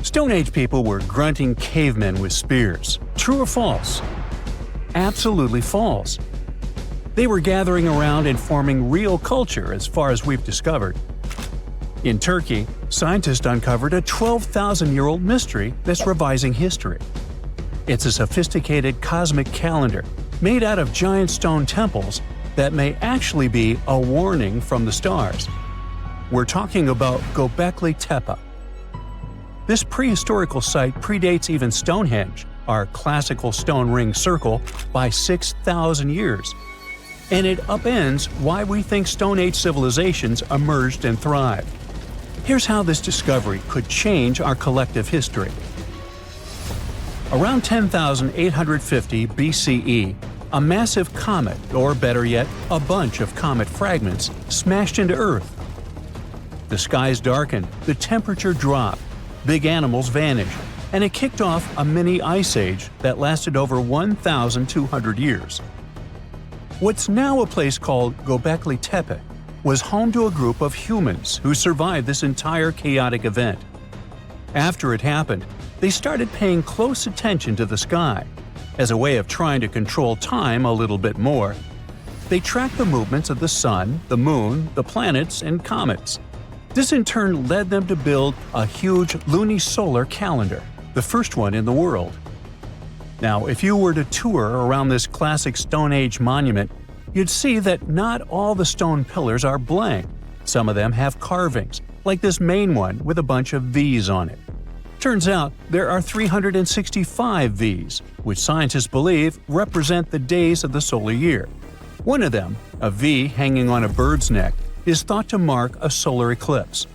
Stone Age people were grunting cavemen with spears. True or false? Absolutely false. They were gathering around and forming real culture as far as we've discovered. In Turkey, scientists uncovered a 12,000-year-old mystery that's revising history. It's a sophisticated cosmic calendar made out of giant stone temples that may actually be a warning from the stars. We're talking about Göbekli Tepe. This prehistorical site predates even Stonehenge, our classical stone ring circle, by 6,000 years. And it upends why we think Stone Age civilizations emerged and thrived. Here's how this discovery could change our collective history. Around 10,850 BCE, a massive comet, or better yet, a bunch of comet fragments, smashed into Earth. The skies darkened, the temperature dropped, big animals vanished, and it kicked off a mini ice age that lasted over 1,200 years. What's now a place called Göbekli Tepe was home to a group of humans who survived this entire chaotic event. After it happened, they started paying close attention to the sky. As a way of trying to control time a little bit more, they tracked the movements of the sun, the moon, the planets, and comets. This in turn led them to build a huge lunisolar calendar, the first one in the world. Now, if you were to tour around this classic Stone Age monument, you'd see that not all the stone pillars are blank. Some of them have carvings, like this main one with a bunch of V's on it. Turns out there are 365 V's, which scientists believe represent the days of the solar year. One of them, a V hanging on a bird's neck, is thought to mark a solar eclipse.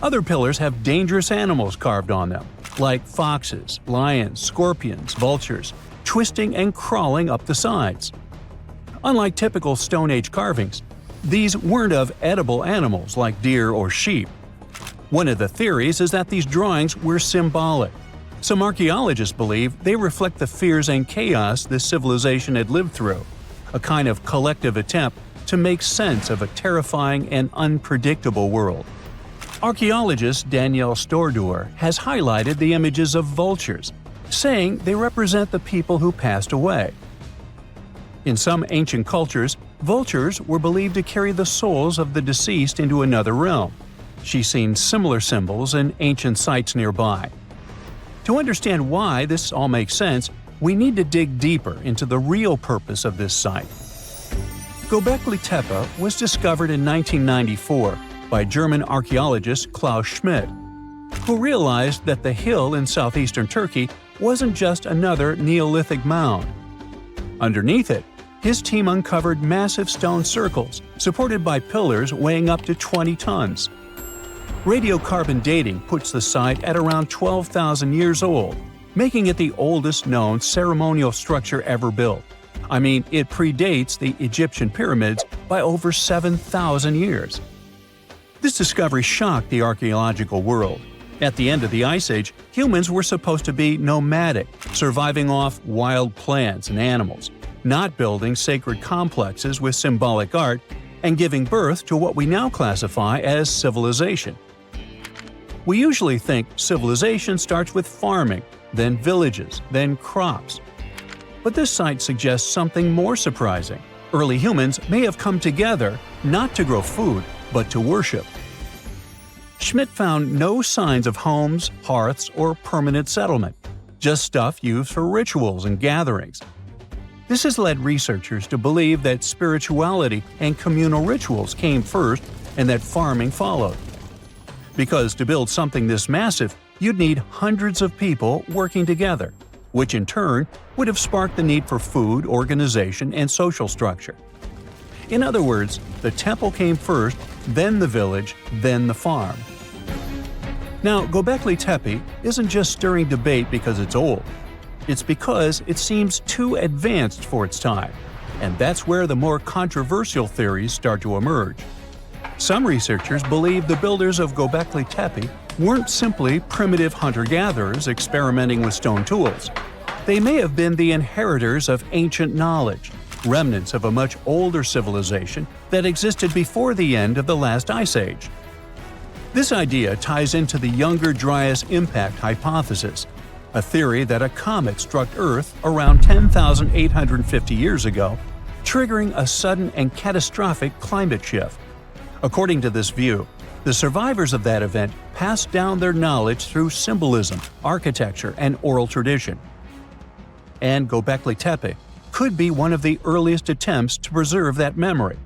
Other pillars have dangerous animals carved on them, like foxes, lions, scorpions, vultures, twisting and crawling up the sides. Unlike typical Stone Age carvings, these weren't of edible animals like deer or sheep. One of the theories is that these drawings were symbolic. Some archaeologists believe they reflect the fears and chaos this civilization had lived through, a kind of collective attempt to make sense of a terrifying and unpredictable world. Archaeologist Danielle Stordour has highlighted the images of vultures, saying they represent the people who passed away. In some ancient cultures, vultures were believed to carry the souls of the deceased into another realm. She's seen similar symbols in ancient sites nearby. To understand why this all makes sense, we need to dig deeper into the real purpose of this site. Göbekli Tepe was discovered in 1994 by German archaeologist Klaus Schmidt, who realized that the hill in southeastern Turkey wasn't just another Neolithic mound. Underneath it, his team uncovered massive stone circles supported by pillars weighing up to 20 tons. Radiocarbon dating puts the site at around 12,000 years old, making it the oldest known ceremonial structure ever built. I mean, it predates the Egyptian pyramids by over 7,000 years. This discovery shocked the archaeological world. At the end of the Ice Age, humans were supposed to be nomadic, surviving off wild plants and animals, not building sacred complexes with symbolic art, and giving birth to what we now classify as civilization. We usually think civilization starts with farming, then villages, then crops. But this site suggests something more surprising. Early humans may have come together not to grow food, but to worship. Schmidt found no signs of homes, hearths, or permanent settlement, just stuff used for rituals and gatherings. This has led researchers to believe that spirituality and communal rituals came first and that farming followed. Because to build something this massive, you'd need hundreds of people working together, which in turn would have sparked the need for food, organization, and social structure. In other words, the temple came first, then the village, then the farm. Now, Göbekli Tepe isn't just stirring debate because it's old. It's because it seems too advanced for its time, and that's where the more controversial theories start to emerge. Some researchers believe the builders of Göbekli Tepe weren't simply primitive hunter-gatherers experimenting with stone tools. They may have been the inheritors of ancient knowledge, remnants of a much older civilization that existed before the end of the last ice age. This idea ties into the Younger Dryas impact hypothesis, a theory that a comet struck Earth around 10,850 years ago, triggering a sudden and catastrophic climate shift. According to this view, the survivors of that event passed down their knowledge through symbolism, architecture, and oral tradition. And Göbekli Tepe could be one of the earliest attempts to preserve that memory.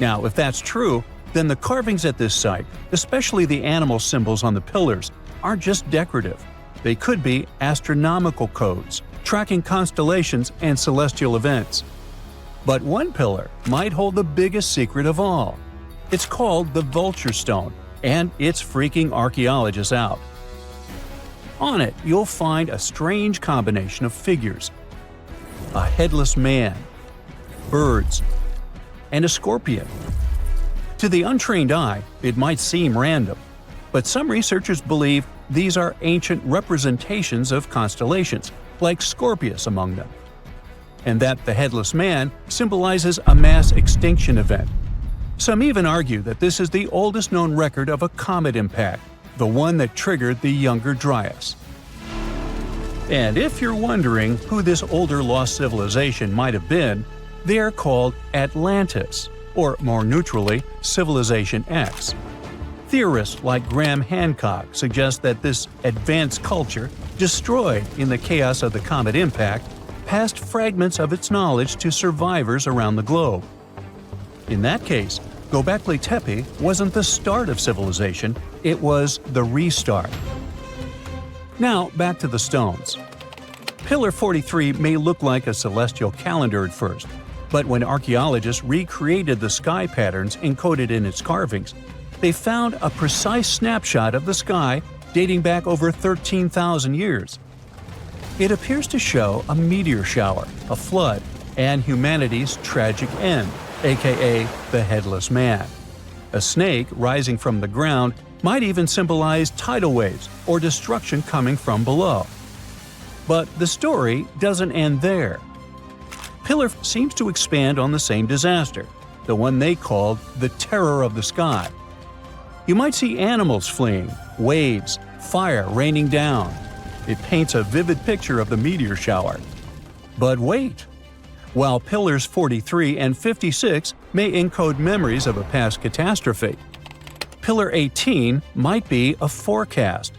Now, if that's true, then the carvings at this site, especially the animal symbols on the pillars, aren't just decorative. They could be astronomical codes, tracking constellations and celestial events. But one pillar might hold the biggest secret of all. It's called the Vulture Stone, and it's freaking archaeologists out. On it, you'll find a strange combination of figures: a headless man, birds, and a scorpion. To the untrained eye, it might seem random, but some researchers believe these are ancient representations of constellations, like Scorpius among them, and that the headless man symbolizes a mass extinction event. Some even argue that this is the oldest known record of a comet impact, the one that triggered the Younger Dryas. And if you're wondering who this older lost civilization might have been, they are called Atlantis, or more neutrally, Civilization X. Theorists like Graham Hancock suggest that this advanced culture, destroyed in the chaos of the comet impact, passed fragments of its knowledge to survivors around the globe. In that case, Göbekli Tepe wasn't the start of civilization, it was the restart. Now, back to the stones. Pillar 43 may look like a celestial calendar at first, but when archaeologists recreated the sky patterns encoded in its carvings, they found a precise snapshot of the sky dating back over 13,000 years. It appears to show a meteor shower, a flood, and humanity's tragic end, aka the Headless Man. A snake rising from the ground might even symbolize tidal waves or destruction coming from below. But the story doesn't end there. Pillar seems to expand on the same disaster, the one they called the Terror of the Sky. You might see animals fleeing, waves, fire raining down. It paints a vivid picture of the meteor shower. But wait! While Pillars 43 and 56 may encode memories of a past catastrophe, Pillar 18 might be a forecast.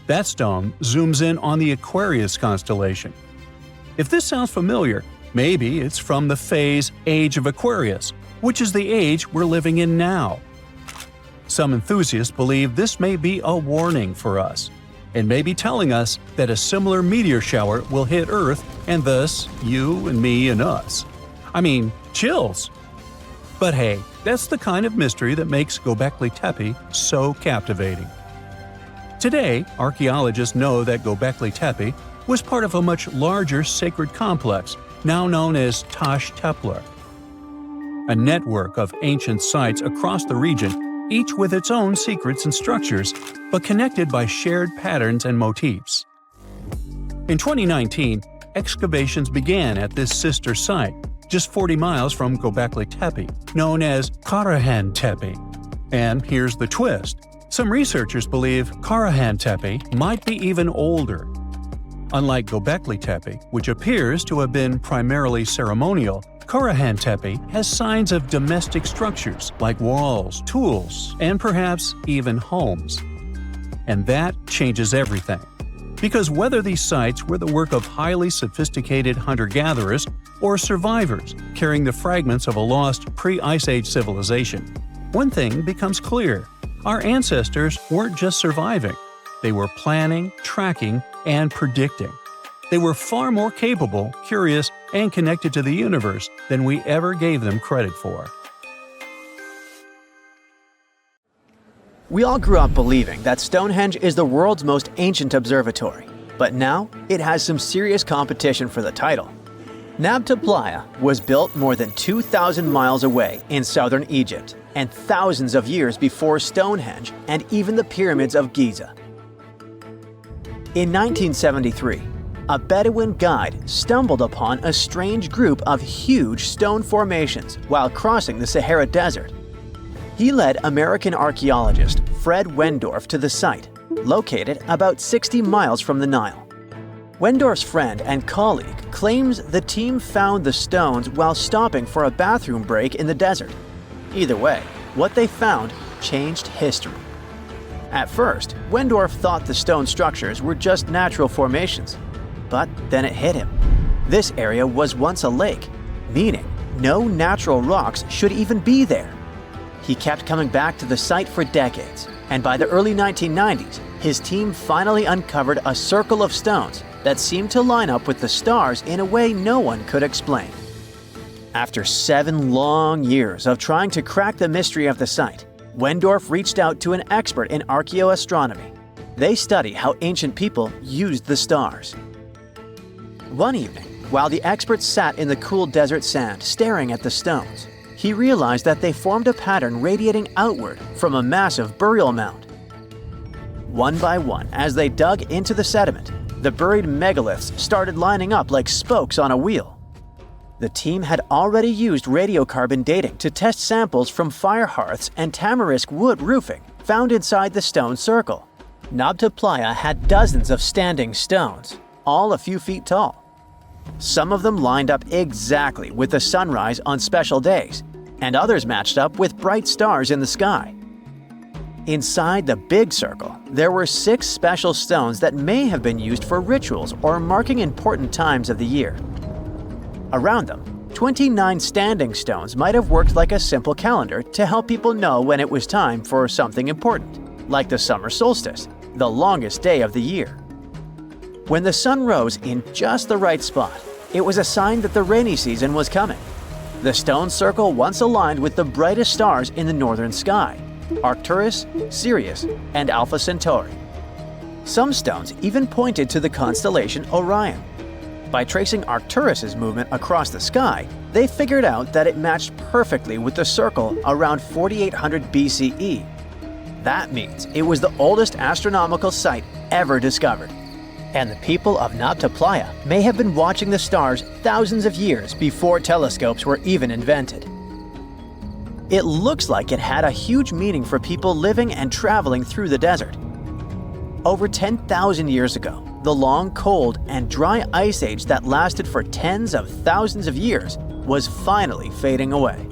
That stone zooms in on the Aquarius constellation. If this sounds familiar, maybe it's from the phase Age of Aquarius, which is the age we're living in now. Some enthusiasts believe this may be a warning for us, and may be telling us that a similar meteor shower will hit Earth and thus you and me and us. I mean, chills! But hey, that's the kind of mystery that makes Göbekli Tepe so captivating. Today, archaeologists know that Göbekli Tepe was part of a much larger sacred complex, now known as Taş Tepeler. A network of ancient sites across the region, each with its own secrets and structures, but connected by shared patterns and motifs. In 2019, excavations began at this sister site, just 40 miles from Göbekli Tepe, known as Karahan Tepe. And here's the twist. Some researchers believe Karahan Tepe might be even older. Unlike Göbekli Tepe, which appears to have been primarily ceremonial, Karahan Tepe has signs of domestic structures like walls, tools, and perhaps even homes. And that changes everything. Because whether these sites were the work of highly sophisticated hunter-gatherers or survivors carrying the fragments of a lost pre-Ice Age civilization, one thing becomes clear. Our ancestors weren't just surviving. They were planning, tracking, and predicting. They were far more capable, curious, and connected to the universe than we ever gave them credit for. We all grew up believing that Stonehenge is the world's most ancient observatory, but now it has some serious competition for the title. Nabta Playa was built more than 2,000 miles away in southern Egypt and thousands of years before Stonehenge and even the pyramids of Giza. In 1973, a Bedouin guide stumbled upon a strange group of huge stone formations while crossing the Sahara Desert. He led American archaeologist Fred Wendorf to the site, located about 60 miles from the Nile. Wendorf's friend and colleague claims the team found the stones while stopping for a bathroom break in the desert. Either way, what they found changed history. At first, Wendorf thought the stone structures were just natural formations. But then it hit him. This area was once a lake, meaning no natural rocks should even be there. He kept coming back to the site for decades, and by the early 1990s, his team finally uncovered a circle of stones that seemed to line up with the stars in a way no one could explain. After 7 long years of trying to crack the mystery of the site, Wendorf reached out to an expert in archaeoastronomy. They study how ancient people used the stars. One evening, while the expert sat in the cool desert sand staring at the stones, he realized that they formed a pattern radiating outward from a massive burial mound. One by one, as they dug into the sediment, the buried megaliths started lining up like spokes on a wheel. The team had already used radiocarbon dating to test samples from fire hearths and tamarisk wood roofing found inside the stone circle. Nabta Playa had dozens of standing stones, all a few feet tall. Some of them lined up exactly with the sunrise on special days, and others matched up with bright stars in the sky. Inside the big circle, there were 6 special stones that may have been used for rituals or marking important times of the year. Around them, 29 standing stones might have worked like a simple calendar to help people know when it was time for something important, like the summer solstice, the longest day of the year. When the sun rose in just the right spot, it was a sign that the rainy season was coming. The stone circle once aligned with the brightest stars in the northern sky: Arcturus, Sirius, and Alpha Centauri. Some stones even pointed to the constellation Orion. By tracing Arcturus's movement across the sky, they figured out that it matched perfectly with the circle around 4800 BCE. That means it was the oldest astronomical site ever discovered. And the people of Nabta Playa may have been watching the stars thousands of years before telescopes were even invented. It looks like it had a huge meaning for people living and traveling through the desert. Over 10,000 years ago, the long, cold, and dry ice age that lasted for tens of thousands of years was finally fading away.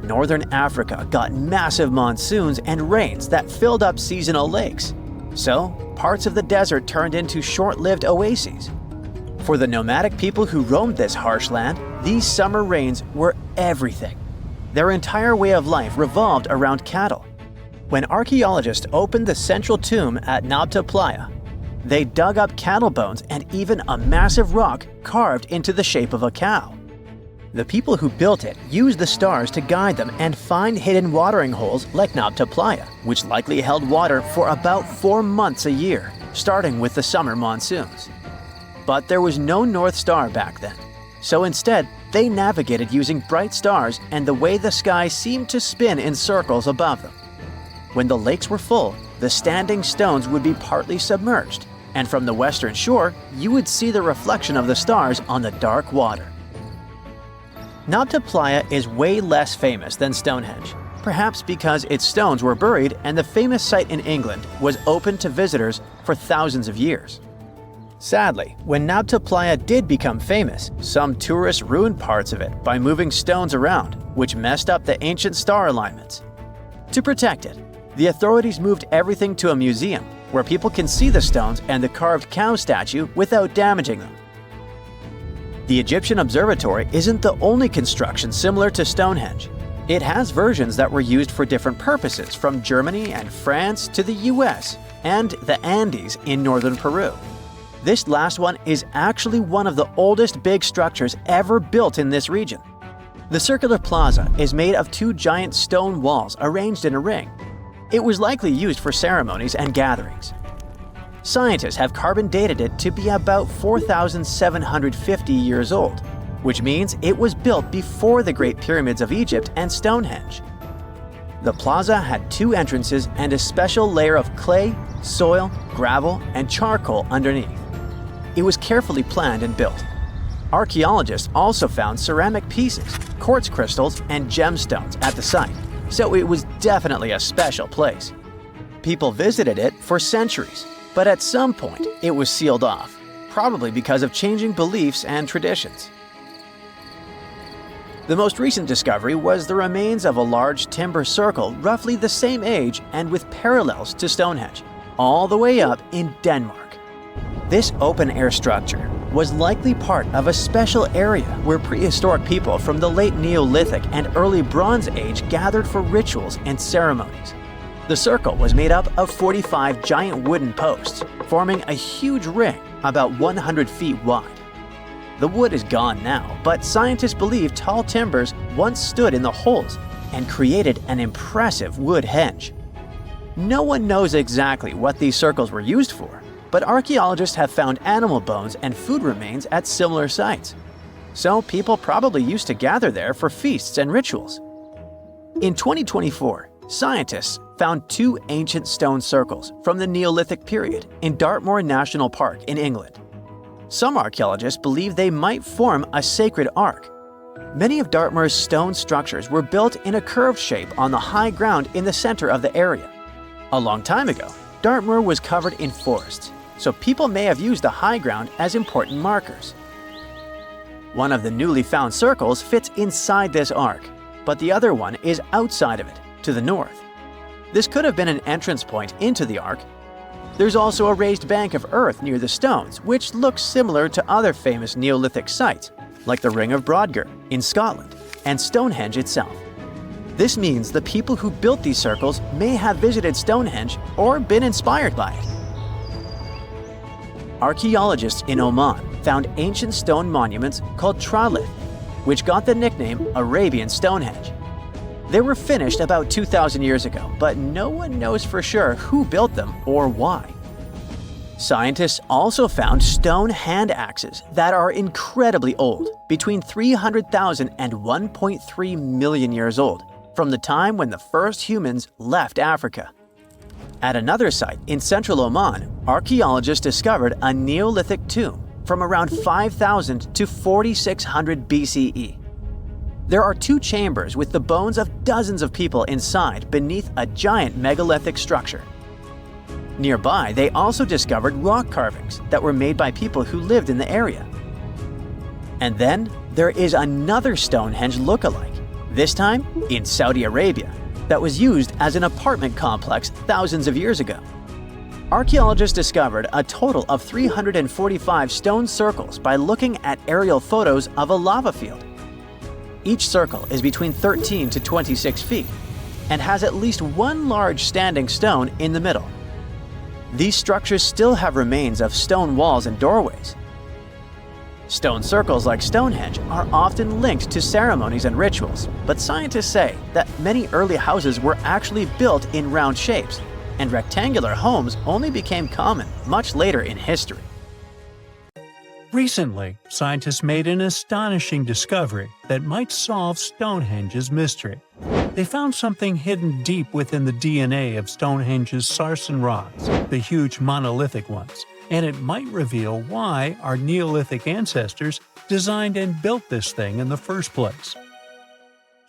Northern Africa got massive monsoons and rains that filled up seasonal lakes. So, parts of the desert turned into short-lived oases. For the nomadic people who roamed this harsh land, these summer rains were everything. Their entire way of life revolved around cattle. When archaeologists opened the central tomb at Nabta Playa, they dug up cattle bones and even a massive rock carved into the shape of a cow. The people who built it used the stars to guide them and find hidden watering holes like Nabta Playa, which likely held water for about 4 months a year, starting with the summer monsoons. But there was no North Star back then, so instead, they navigated using bright stars and the way the sky seemed to spin in circles above them. When the lakes were full, the standing stones would be partly submerged, and from the western shore, you would see the reflection of the stars on the dark water. Nabta Playa is way less famous than Stonehenge, perhaps because its stones were buried and the famous site in England was open to visitors for thousands of years. Sadly, when Nabta Playa did become famous, some tourists ruined parts of it by moving stones around, which messed up the ancient star alignments. To protect it, the authorities moved everything to a museum where people can see the stones and the carved cow statue without damaging them. The Egyptian observatory isn't the only construction similar to Stonehenge. It has versions that were used for different purposes from Germany and France to the US and the Andes in northern Peru. This last one is actually one of the oldest big structures ever built in this region. The circular plaza is made of 2 giant stone walls arranged in a ring. It was likely used for ceremonies and gatherings. Scientists have carbon dated it to be about 4,750 years old, which means it was built before the Great Pyramids of Egypt and Stonehenge. The plaza had 2 entrances and a special layer of clay, soil, gravel, and charcoal underneath. It was carefully planned and built. Archaeologists also found ceramic pieces, quartz crystals, and gemstones at the site, so it was definitely a special place. People visited it for centuries, but at some point it was sealed off, probably because of changing beliefs and traditions. The most recent discovery was the remains of a large timber circle roughly the same age and with parallels to Stonehenge, all the way up in Denmark. This open-air structure was likely part of a special area where prehistoric people from the late Neolithic and early Bronze Age gathered for rituals and ceremonies. The circle was made up of 45 giant wooden posts, forming a huge ring about 100 feet wide. The wood is gone now, but scientists believe tall timbers once stood in the holes and created an impressive wood henge. No one knows exactly what these circles were used for, but archaeologists have found animal bones and food remains at similar sites. So people probably used to gather there for feasts and rituals. In 2024, scientists found 2 ancient stone circles from the Neolithic period in Dartmoor National Park in England. Some archaeologists believe they might form a sacred ark. Many of Dartmoor's stone structures were built in a curved shape on the high ground in the center of the area. A long time ago, Dartmoor was covered in forests, so people may have used the high ground as important markers. One of the newly found circles fits inside this ark, but the other one is outside of it, to the north. This could have been an entrance point into the ark. There's also a raised bank of earth near the stones, which looks similar to other famous Neolithic sites, like the Ring of Brodgar in Scotland and Stonehenge itself. This means the people who built these circles may have visited Stonehenge or been inspired by it. Archaeologists in Oman found ancient stone monuments called tralith, which got the nickname Arabian Stonehenge. They were finished about 2,000 years ago, but no one knows for sure who built them or why. Scientists also found stone hand axes that are incredibly old, between 300,000 and 1.3 million years old, from the time when the first humans left Africa. At another site in central Oman, archaeologists discovered a Neolithic tomb from around 5,000 to 4,600 BCE. There are 2 chambers with the bones of dozens of people inside beneath a giant megalithic structure. Nearby, they also discovered rock carvings that were made by people who lived in the area. And then there is another Stonehenge look-alike, this time in Saudi Arabia, that was used as an apartment complex thousands of years ago. Archaeologists discovered a total of 345 stone circles by looking at aerial photos of a lava field. Each circle is between 13 to 26 feet and has at least one large standing stone in the middle. These structures still have remains of stone walls and doorways. Stone circles like Stonehenge are often linked to ceremonies and rituals, but scientists say that many early houses were actually built in round shapes, and rectangular homes only became common much later in history. Recently, scientists made an astonishing discovery that might solve Stonehenge's mystery. They found something hidden deep within the DNA of Stonehenge's sarsen rocks, the huge monolithic ones, and it might reveal why our Neolithic ancestors designed and built this thing in the first place.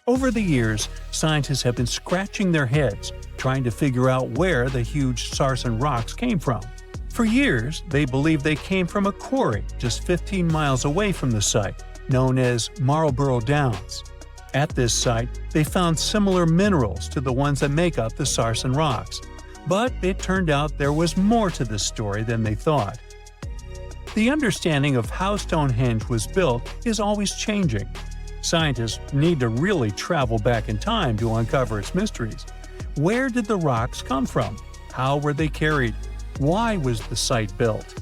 Over the years, scientists have been scratching their heads trying to figure out where the huge sarsen rocks came from. For years, they believed they came from a quarry just 15 miles away from the site, known as Marlborough Downs. At this site, they found similar minerals to the ones that make up the sarsen rocks. But it turned out there was more to this story than they thought. The understanding of how Stonehenge was built is always changing. Scientists need to really travel back in time to uncover its mysteries. Where did the rocks come from? How were they carried? Why was the site built?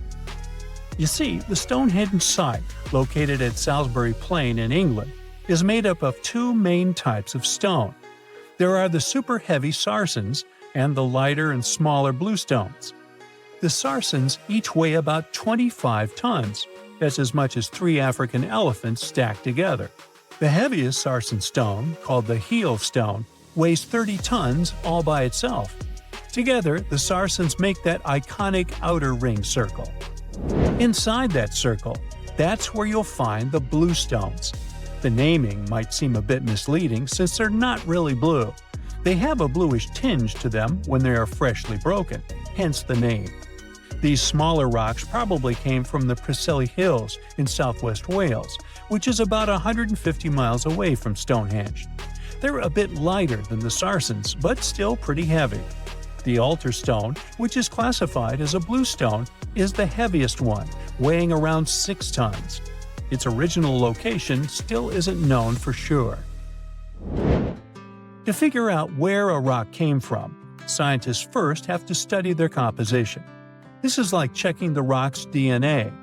You see, the Stonehenge site, located at Salisbury Plain in England, is made up of 2 main types of stone. There are the super heavy sarsens and the lighter and smaller bluestones. The sarsens each weigh about 25 tons. That's as much as 3 African elephants stacked together. The heaviest sarsen stone, called the heel stone, weighs 30 tons all by itself. Together, the sarsens make that iconic outer ring circle. Inside that circle, that's where you'll find the blue stones. The naming might seem a bit misleading since they're not really blue. They have a bluish tinge to them when they are freshly broken, hence the name. These smaller rocks probably came from the Preseli Hills in southwest Wales, which is about 150 miles away from Stonehenge. They're a bit lighter than the sarsens, but still pretty heavy. The altar stone, which is classified as a blue stone, is the heaviest one, weighing around 6 tons. Its original location still isn't known for sure. To figure out where a rock came from, scientists first have to study their composition. This is like checking the rock's DNA.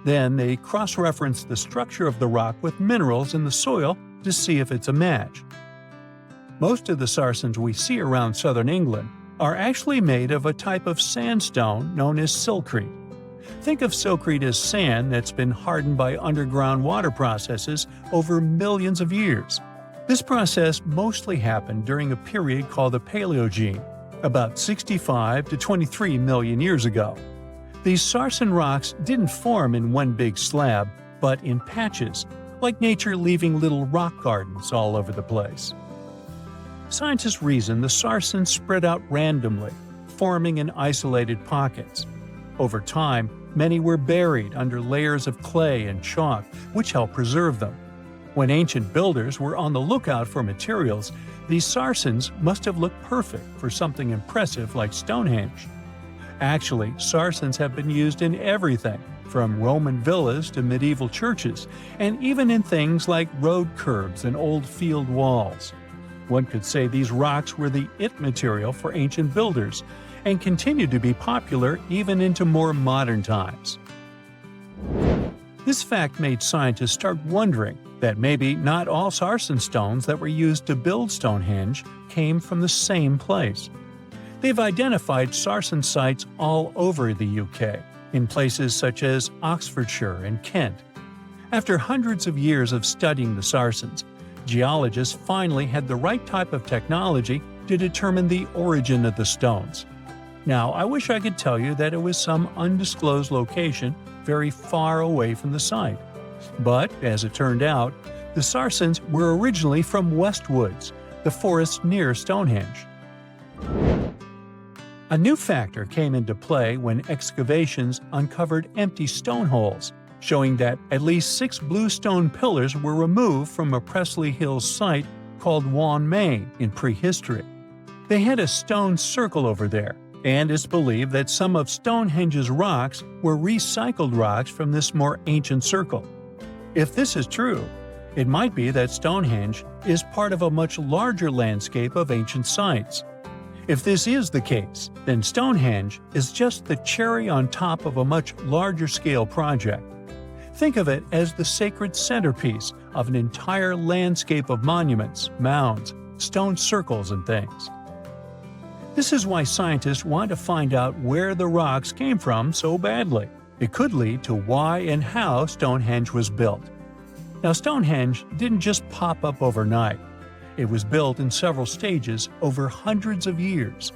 Then they cross-reference the structure of the rock with minerals in the soil to see if it's a match. Most of the sarsens we see around southern England are actually made of a type of sandstone known as silcrete. Think of silcrete as sand that's been hardened by underground water processes over millions of years. This process mostly happened during a period called the Paleogene, about 65 to 23 million years ago. These sarsen rocks didn't form in one big slab, but in patches, like nature leaving little rock gardens all over the place. Scientists reason the sarsens spread out randomly, forming in isolated pockets. Over time, many were buried under layers of clay and chalk, which helped preserve them. When ancient builders were on the lookout for materials, these sarsens must have looked perfect for something impressive like Stonehenge. Actually, sarsens have been used in everything, from Roman villas to medieval churches, and even in things like road curbs and old field walls. One could say these rocks were the it material for ancient builders, and continue to be popular even into more modern times. This fact made scientists start wondering that maybe not all sarsen stones that were used to build Stonehenge came from the same place. They've identified sarsen sites all over the UK, in places such as Oxfordshire and Kent. After hundreds of years of studying the sarsens, geologists finally had the right type of technology to determine the origin of the stones. Now, I wish I could tell you that it was some undisclosed location very far away from the site. But, as it turned out, the sarsens were originally from Westwoods, the forest near Stonehenge. A new factor came into play when excavations uncovered empty stone holes, showing that at least 6 blue stone pillars were removed from a Preseli Hills site called Wan Main in prehistory. They had a stone circle over there, and it's believed that some of Stonehenge's rocks were recycled rocks from this more ancient circle. If this is true, it might be that Stonehenge is part of a much larger landscape of ancient sites. If this is the case, then Stonehenge is just the cherry on top of a much larger scale project. Think of it as the sacred centerpiece of an entire landscape of monuments, mounds, stone circles, and things. This is why scientists want to find out where the rocks came from so badly. It could lead to why and how Stonehenge was built. Now, Stonehenge didn't just pop up overnight. It was built in several stages over hundreds of years.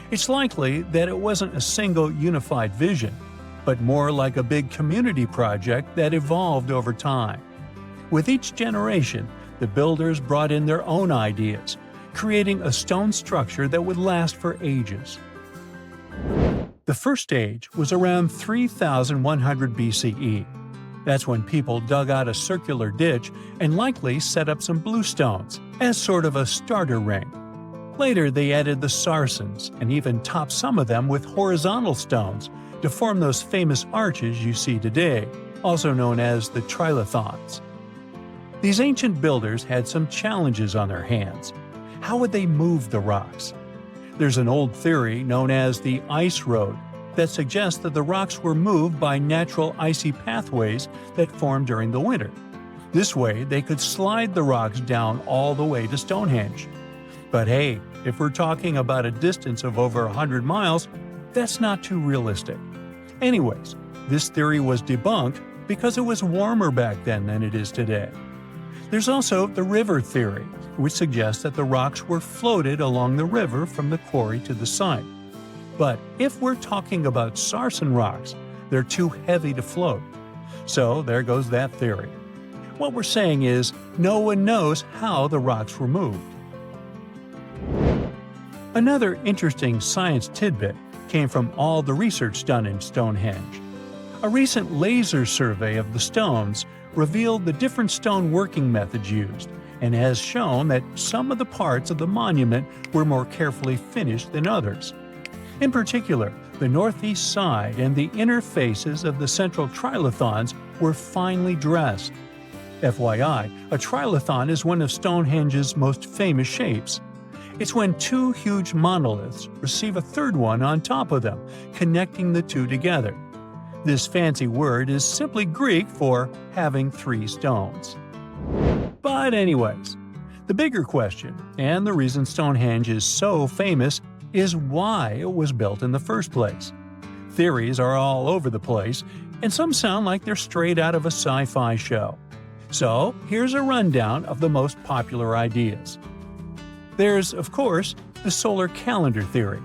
It's likely that it wasn't a single unified vision, but more like a big community project that evolved over time. With each generation, the builders brought in their own ideas, creating a stone structure that would last for ages. The first stage was around 3100 BCE. That's when people dug out a circular ditch and likely set up some bluestones as sort of a starter ring. Later, they added the sarsens and even topped some of them with horizontal stones to form those famous arches you see today, also known as the trilithons. These ancient builders had some challenges on their hands. How would they move the rocks? There's an old theory known as the ice road that suggests that the rocks were moved by natural icy pathways that formed during the winter. This way, they could slide the rocks down all the way to Stonehenge. But hey, if we're talking about a distance of over 100 miles, that's not too realistic. Anyways, this theory was debunked because it was warmer back then than it is today. There's also the river theory, which suggests that the rocks were floated along the river from the quarry to the site. But if we're talking about sarsen rocks, they're too heavy to float. So there goes that theory. What we're saying is, no one knows how the rocks were moved. Another interesting science tidbit came from all the research done in Stonehenge. A recent laser survey of the stones revealed the different stone working methods used, and has shown that some of the parts of the monument were more carefully finished than others. In particular, the northeast side and the inner faces of the central trilithons were finely dressed. FYI, a trilithon is one of Stonehenge's most famous shapes. It's when two huge monoliths receive a third one on top of them, connecting the two together. This fancy word is simply Greek for having three stones. But anyways, the bigger question, and the reason Stonehenge is so famous, is why it was built in the first place. Theories are all over the place, and some sound like they're straight out of a sci-fi show. So here's a rundown of the most popular ideas. There's, of course, the solar calendar theory.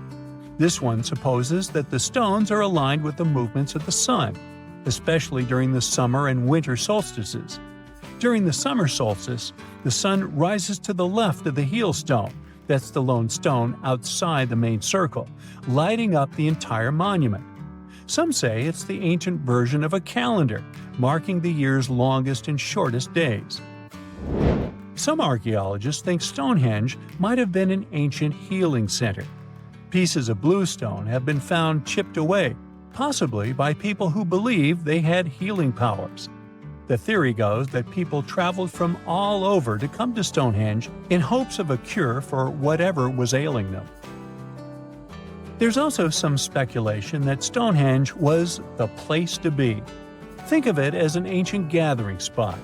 This one supposes that the stones are aligned with the movements of the sun, especially during the summer and winter solstices. During the summer solstice, the sun rises to the left of the heel stone, that's the lone stone outside the main circle, lighting up the entire monument. Some say it's the ancient version of a calendar, marking the year's longest and shortest days. Some archaeologists think Stonehenge might have been an ancient healing center. Pieces of bluestone have been found chipped away, possibly by people who believed they had healing powers. The theory goes that people traveled from all over to come to Stonehenge in hopes of a cure for whatever was ailing them. There's also some speculation that Stonehenge was the place to be. Think of it as an ancient gathering spot.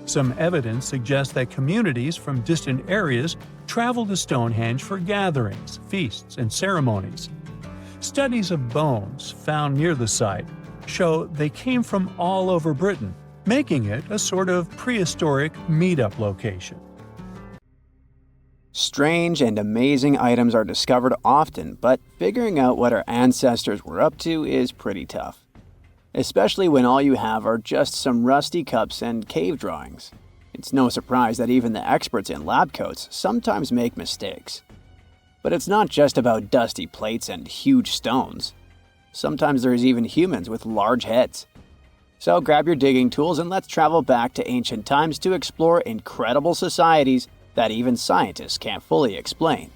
Some evidence suggests that communities from distant areas traveled to Stonehenge for gatherings, feasts, and ceremonies. Studies of bones found near the site show they came from all over Britain, making it a sort of prehistoric meetup location. Strange and amazing items are discovered often, but figuring out what our ancestors were up to is pretty tough. Especially when all you have are just some rusty cups and cave drawings. It's no surprise that even the experts in lab coats sometimes make mistakes. But it's not just about dusty plates and huge stones. Sometimes there's even humans with large heads. So grab your digging tools and let's travel back to ancient times to explore incredible societies that even scientists can't fully explain.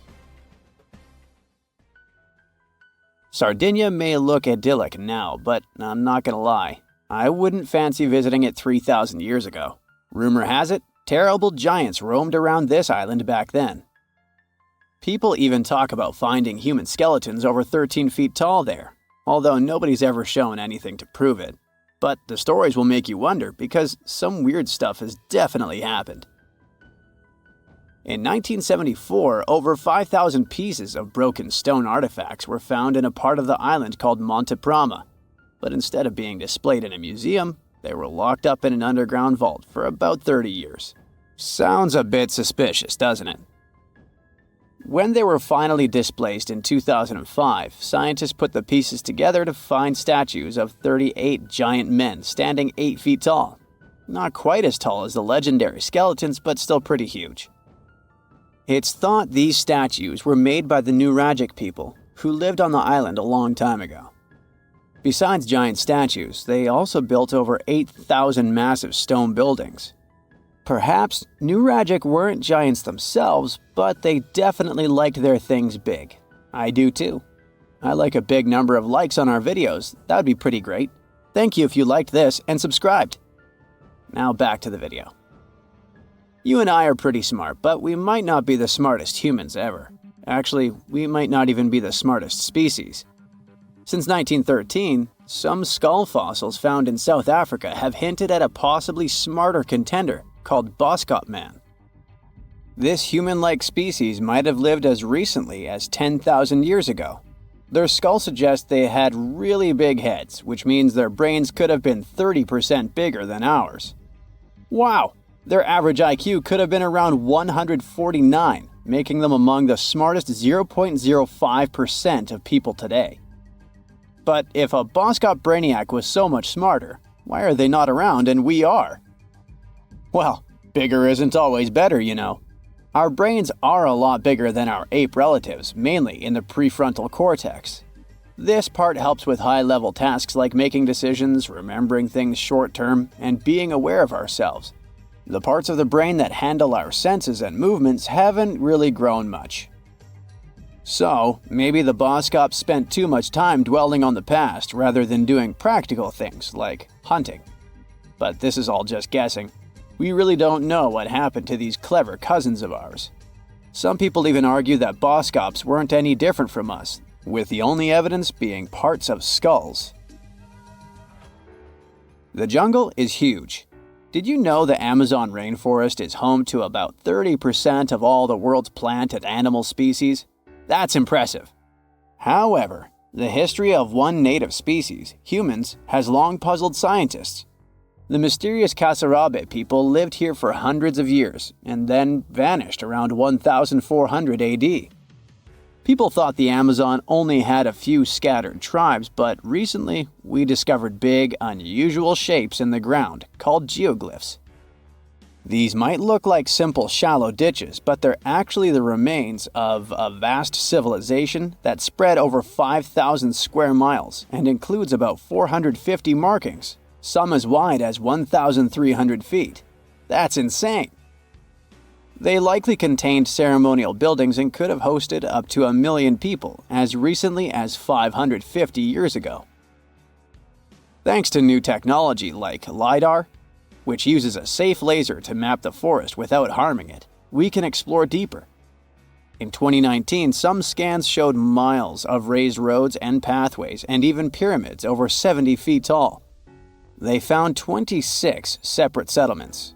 Sardinia may look idyllic now, but I'm not gonna lie, I wouldn't fancy visiting it 3,000 years ago. Rumor has it, terrible giants roamed around this island back then. People even talk about finding human skeletons over 13 feet tall there, although nobody's ever shown anything to prove it. But the stories will make you wonder because some weird stuff has definitely happened. In 1974, over 5,000 pieces of broken stone artifacts were found in a part of the island called Monte Prama, but instead of being displayed in a museum, they were locked up in an underground vault for about 30 years. Sounds a bit suspicious, doesn't it? When they were finally displaced in 2005, scientists put the pieces together to find statues of 38 giant men standing 8 feet tall. Not quite as tall as the legendary skeletons, but still pretty huge. It's thought these statues were made by the Nuragic people, who lived on the island a long time ago. Besides giant statues, they also built over 8,000 massive stone buildings. Perhaps Nuragic weren't giants themselves, but they definitely liked their things big. I do too. I like a big number of likes on our videos. That would be pretty great. Thank you if you liked this and subscribed. Now back to the video. You and I are pretty smart, but we might not be the smartest humans ever. Actually, we might not even be the smartest species. Since 1913, some skull fossils found in South Africa have hinted at a possibly smarter contender called Boskop Man. This human-like species might have lived as recently as 10,000 years ago. Their skull suggests they had really big heads, which means their brains could have been 30% bigger than ours. Wow! Their average IQ could have been around 149, making them among the smartest 0.05% of people today. But if a Boskop brainiac was so much smarter, why are they not around and we are? Well, bigger isn't always better, you know. Our brains are a lot bigger than our ape relatives, mainly in the prefrontal cortex. This part helps with high-level tasks like making decisions, remembering things short-term, and being aware of ourselves. The parts of the brain that handle our senses and movements haven't really grown much. So, maybe the Boskops spent too much time dwelling on the past rather than doing practical things like hunting. But this is all just guessing. We really don't know what happened to these clever cousins of ours. Some people even argue that Boskops weren't any different from us, with the only evidence being parts of skulls. The jungle is huge. Did you know the Amazon rainforest is home to about 30% of all the world's plant and animal species? That's impressive. However, the history of one native species, humans, has long puzzled scientists. The mysterious Kasarabe people lived here for hundreds of years and then vanished around 1400 AD. People thought the Amazon only had a few scattered tribes, but recently we discovered big, unusual shapes in the ground called geoglyphs. These might look like simple shallow ditches, but they're actually the remains of a vast civilization that spread over 5,000 square miles and includes about 450 markings, some as wide as 1,300 feet. That's insane! They likely contained ceremonial buildings and could have hosted up to 1 million people as recently as 550 years ago. Thanks to new technology like LiDAR, which uses a safe laser to map the forest without harming it, we can explore deeper. In 2019, some scans showed miles of raised roads and pathways and even pyramids over 70 feet tall. They found 26 separate settlements,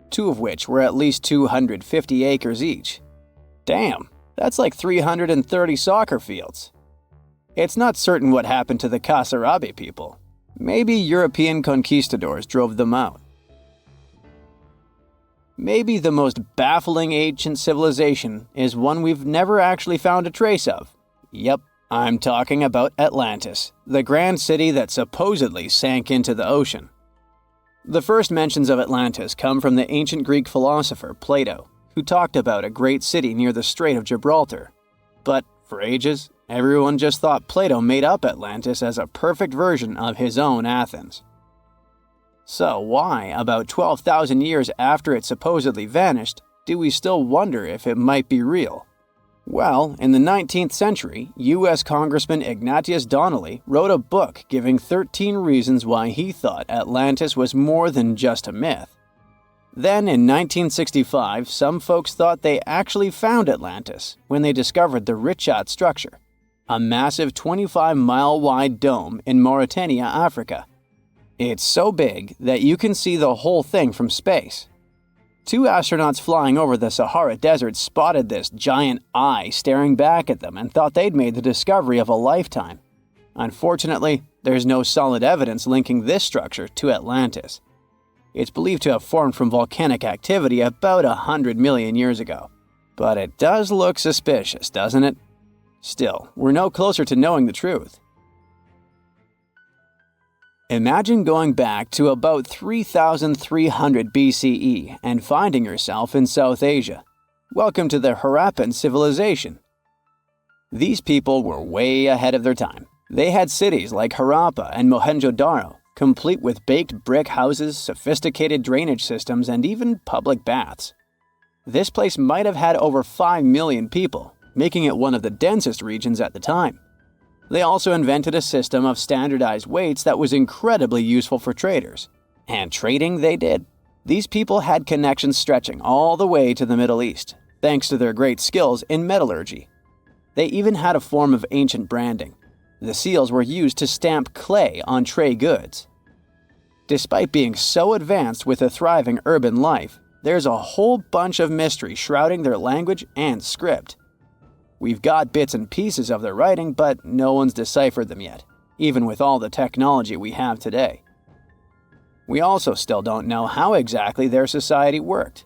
2 of which were at least 250 acres each. Damn, that's like 330 soccer fields. It's not certain what happened to the Kasarabe people. Maybe European conquistadors drove them out. Maybe the most baffling ancient civilization is one we've never actually found a trace of. Yep, I'm talking about Atlantis, the grand city that supposedly sank into the ocean. The first mentions of Atlantis come from the ancient Greek philosopher Plato, who talked about a great city near the Strait of Gibraltar. But for ages, everyone just thought Plato made up Atlantis as a perfect version of his own Athens. So why, about 12,000 years after it supposedly vanished, do we still wonder if it might be real? Well, in the 19th century, U.S. Congressman Ignatius Donnelly wrote a book giving 13 reasons why he thought Atlantis was more than just a myth. Then, in 1965, some folks thought they actually found Atlantis when they discovered the Rewrote structure, a massive 25-mile-wide dome in Mauritania, Africa. It's so big that you can see the whole thing from space. 2 astronauts flying over the Sahara Desert spotted this giant eye staring back at them and thought they'd made the discovery of a lifetime. Unfortunately, there's no solid evidence linking this structure to Atlantis. It's believed to have formed from volcanic activity about 100 million years ago. But it does look suspicious, doesn't it? Still, we're no closer to knowing the truth. Imagine going back to about 3,300 BCE and finding yourself in South Asia. Welcome to the Harappan civilization. These people were way ahead of their time. They had cities like Harappa and Mohenjo-Daro, complete with baked brick houses, sophisticated drainage systems, and even public baths. This place might have had over 5 million people, making it one of the densest regions at the time. They also invented a system of standardized weights that was incredibly useful for traders. And trading they did. These people had connections stretching all the way to the Middle East, thanks to their great skills in metallurgy. They even had a form of ancient branding. The seals were used to stamp clay on trade goods. Despite being so advanced with a thriving urban life, there's a whole bunch of mystery shrouding their language and script. We've got bits and pieces of their writing, but no one's deciphered them yet, even with all the technology we have today. We also still don't know how exactly their society worked.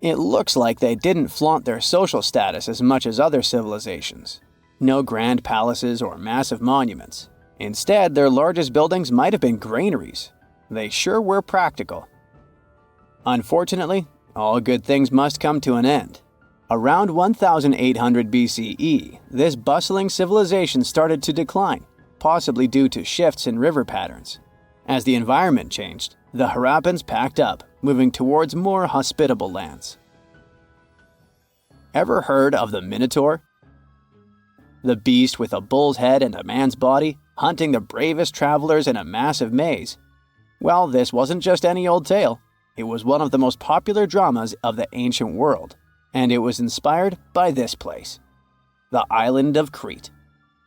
It looks like they didn't flaunt their social status as much as other civilizations. No grand palaces or massive monuments. Instead, their largest buildings might have been granaries. They sure were practical. Unfortunately, all good things must come to an end. Around 1800 BCE, this bustling civilization started to decline, possibly due to shifts in river patterns. As the environment changed, the Harappans packed up, moving towards more hospitable lands. Ever heard of the Minotaur? The beast with a bull's head and a man's body, hunting the bravest travelers in a massive maze. Well, this wasn't just any old tale. It was one of the most popular dramas of the ancient world, and it was inspired by this place, the island of Crete.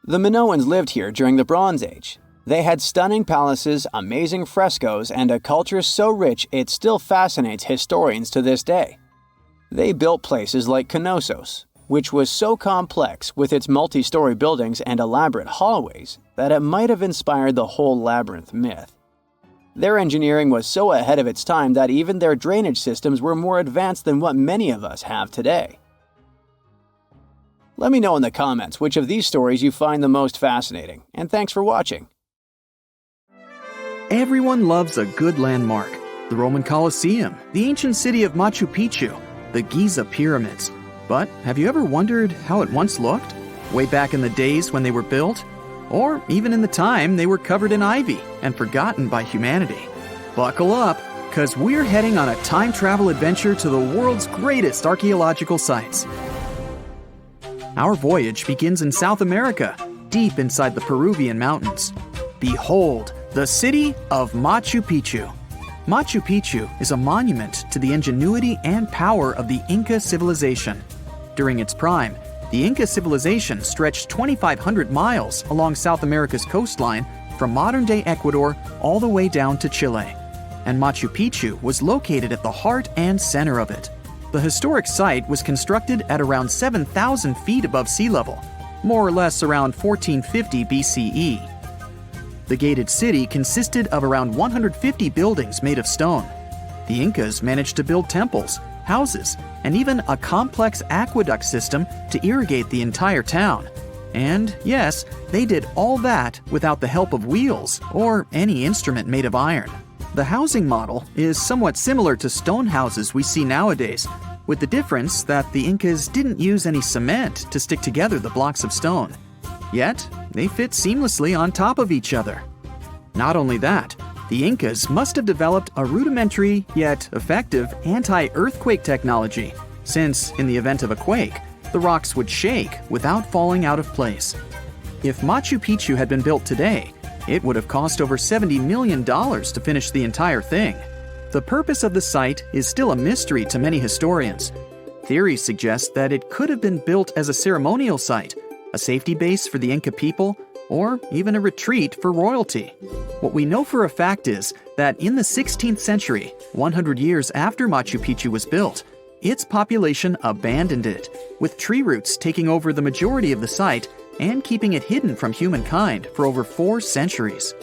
The Minoans lived here during the Bronze Age. They had stunning palaces, amazing frescoes, and a culture so rich it still fascinates historians to this day. They built places like Knossos, which was so complex with its multi-story buildings and elaborate hallways that it might have inspired the whole labyrinth myth. Their engineering was so ahead of its time that even their drainage systems were more advanced than what many of us have today. Let me know in the comments which of these stories you find the most fascinating, and thanks for watching. Everyone loves a good landmark. The Roman Colosseum, the ancient city of Machu Picchu, the Giza pyramids. But have you ever wondered how it once looked? Way back in the days when they were built? Or even in the time they were covered in ivy and forgotten by humanity? Buckle up, because we're heading on a time travel adventure to the world's greatest archaeological sites. Our voyage begins in South America, deep inside the Peruvian mountains. Behold, the city of Machu Picchu. Machu Picchu is a monument to the ingenuity and power of the Inca civilization. During its prime, the Inca civilization stretched 2,500 miles along South America's coastline from modern-day Ecuador all the way down to Chile. And Machu Picchu was located at the heart and center of it. The historic site was constructed at around 7,000 feet above sea level, more or less around 1450 BCE. The gated city consisted of around 150 buildings made of stone. The Incas managed to build temples, houses, and even a complex aqueduct system to irrigate the entire town. And yes, they did all that without the help of wheels or any instrument made of iron. The housing model is somewhat similar to stone houses we see nowadays, with the difference that the Incas didn't use any cement to stick together the blocks of stone. Yet, they fit seamlessly on top of each other. Not only that, the Incas must have developed a rudimentary yet effective anti-earthquake technology, since in the event of a quake, the rocks would shake without falling out of place. If Machu Picchu had been built today, it would have cost over $70 million to finish the entire thing. The purpose of the site is still a mystery to many historians. Theories suggest that it could have been built as a ceremonial site, a safety base for the Inca people, or even a retreat for royalty. What we know for a fact is that in the 16th century, 100 years after Machu Picchu was built, its population abandoned it, with tree roots taking over the majority of the site and keeping it hidden from humankind for over 4 centuries.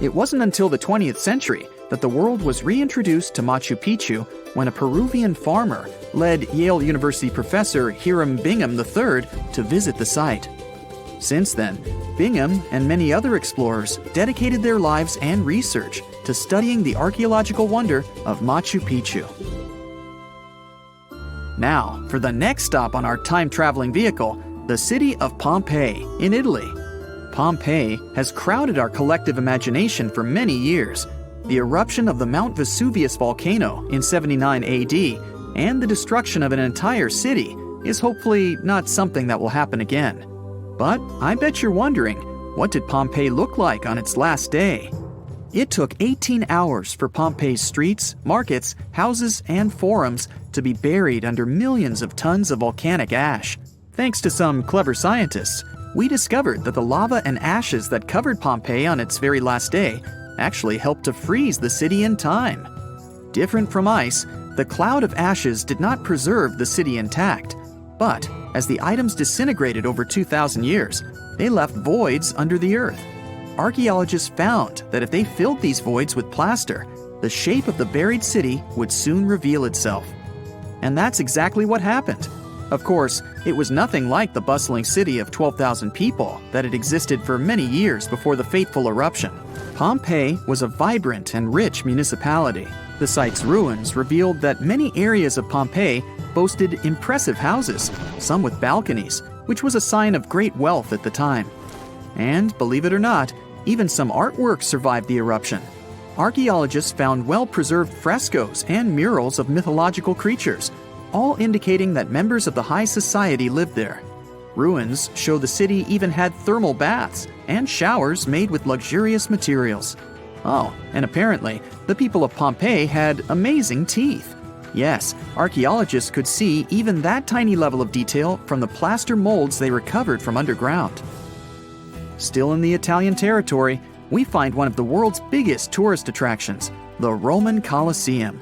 It wasn't until the 20th century that the world was reintroduced to Machu Picchu when a Peruvian farmer led Yale University professor Hiram Bingham III to visit the site. Since then, Bingham and many other explorers dedicated their lives and research to studying the archaeological wonder of Machu Picchu. Now, for the next stop on our time-traveling vehicle, the city of Pompeii in Italy. Pompeii has crowded our collective imagination for many years. The eruption of the Mount Vesuvius volcano in 79 AD and the destruction of an entire city is hopefully not something that will happen again. But I bet you're wondering, what did Pompeii look like on its last day? It took 18 hours for Pompeii's streets, markets, houses, and forums to be buried under millions of tons of volcanic ash. Thanks to some clever scientists, we discovered that the lava and ashes that covered Pompeii on its very last day actually helped to freeze the city in time. Different from ice, the cloud of ashes did not preserve the city intact, but as the items disintegrated over 2,000 years, they left voids under the earth. Archaeologists found that if they filled these voids with plaster, the shape of the buried city would soon reveal itself. And that's exactly what happened. Of course, it was nothing like the bustling city of 12,000 people that had existed for many years before the fateful eruption. Pompeii was a vibrant and rich municipality. The site's ruins revealed that many areas of Pompeii boasted impressive houses, some with balconies, which was a sign of great wealth at the time. And, believe it or not, even some artwork survived the eruption. Archaeologists found well-preserved frescoes and murals of mythological creatures, all indicating that members of the high society lived there. Ruins show the city even had thermal baths and showers made with luxurious materials. Oh, and apparently, the people of Pompeii had amazing teeth. Yes, archaeologists could see even that tiny level of detail from the plaster molds they recovered from underground. Still in the Italian territory, we find one of the world's biggest tourist attractions, the Roman Colosseum.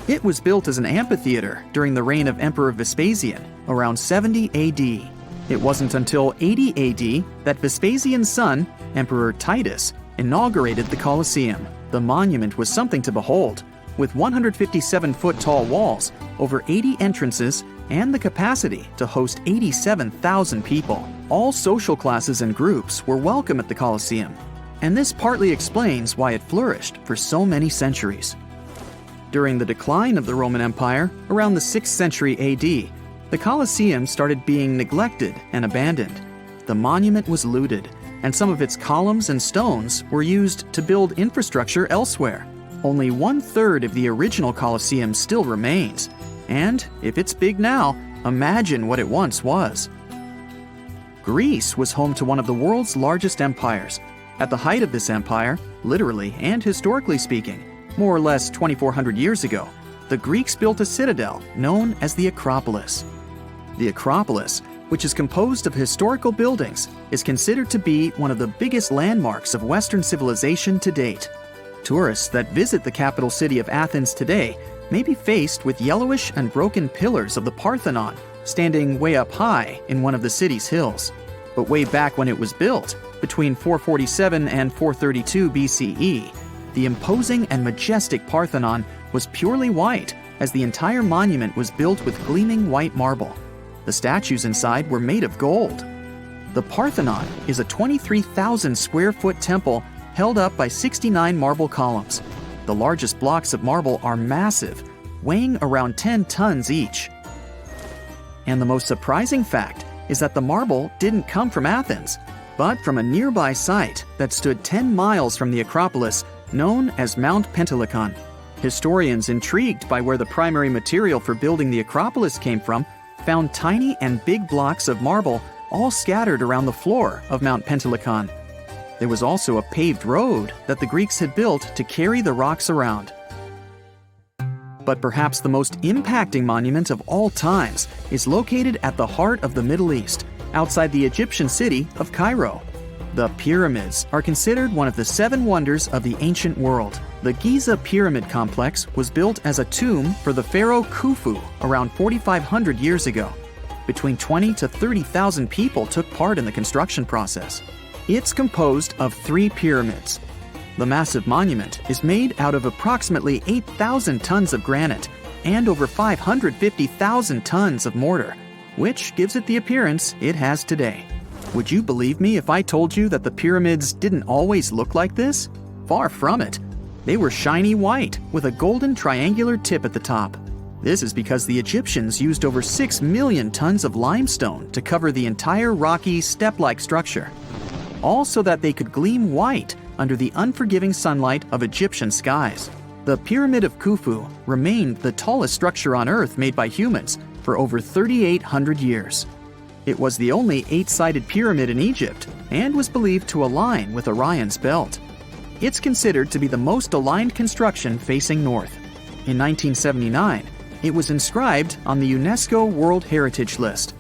It was built as an amphitheater during the reign of Emperor Vespasian, around 70 AD. It wasn't until 80 AD that Vespasian's son, Emperor Titus, inaugurated the Colosseum. The monument was something to behold, with 157-foot-tall walls, over 80 entrances, and the capacity to host 87,000 people. All social classes and groups were welcome at the Colosseum, and this partly explains why it flourished for so many centuries. During the decline of the Roman Empire, around the 6th century AD, the Colosseum started being neglected and abandoned. The monument was looted, and some of its columns and stones were used to build infrastructure elsewhere. Only 1/3 of the original Colosseum still remains, and if it's big now, imagine what it once was. Greece was home to one of the world's largest empires. At the height of this empire, literally and historically speaking, more or less 2,400 years ago, the Greeks built a citadel known as the Acropolis. The Acropolis, which is composed of historical buildings, is considered to be one of the biggest landmarks of Western civilization to date. Tourists that visit the capital city of Athens today may be faced with yellowish and broken pillars of the Parthenon, standing way up high in one of the city's hills. But way back when it was built, between 447 and 432 BCE, the imposing and majestic Parthenon was purely white, as the entire monument was built with gleaming white marble. The statues inside were made of gold. The Parthenon is a 23,000 square foot temple held up by 69 marble columns. The largest blocks of marble are massive, weighing around 10 tons each. And the most surprising fact is that the marble didn't come from Athens, but from a nearby site that stood 10 miles from the Acropolis, known as Mount Pentelicon. Historians intrigued by where the primary material for building the Acropolis came from found tiny and big blocks of marble all scattered around the floor of Mount Pentelicon. There was also a paved road that the Greeks had built to carry the rocks around. But perhaps the most impacting monument of all times is located at the heart of the Middle East, outside the Egyptian city of Cairo. The pyramids are considered one of the 7 wonders of the ancient world. The Giza Pyramid Complex was built as a tomb for the pharaoh Khufu around 4,500 years ago. Between 20 to 30,000 people took part in the construction process. It's composed of 3 pyramids. The massive monument is made out of approximately 8,000 tons of granite and over 550,000 tons of mortar, which gives it the appearance it has today. Would you believe me if I told you that the pyramids didn't always look like this? Far from it. They were shiny white with a golden triangular tip at the top. This is because the Egyptians used over 6 million tons of limestone to cover the entire rocky, step-like structure, all so that they could gleam white under the unforgiving sunlight of Egyptian skies. The Pyramid of Khufu remained the tallest structure on Earth made by humans for over 3,800 years. It was the only 8-sided pyramid in Egypt and was believed to align with Orion's belt. It's considered to be the most aligned construction facing north. In 1979, it was inscribed on the UNESCO World Heritage List.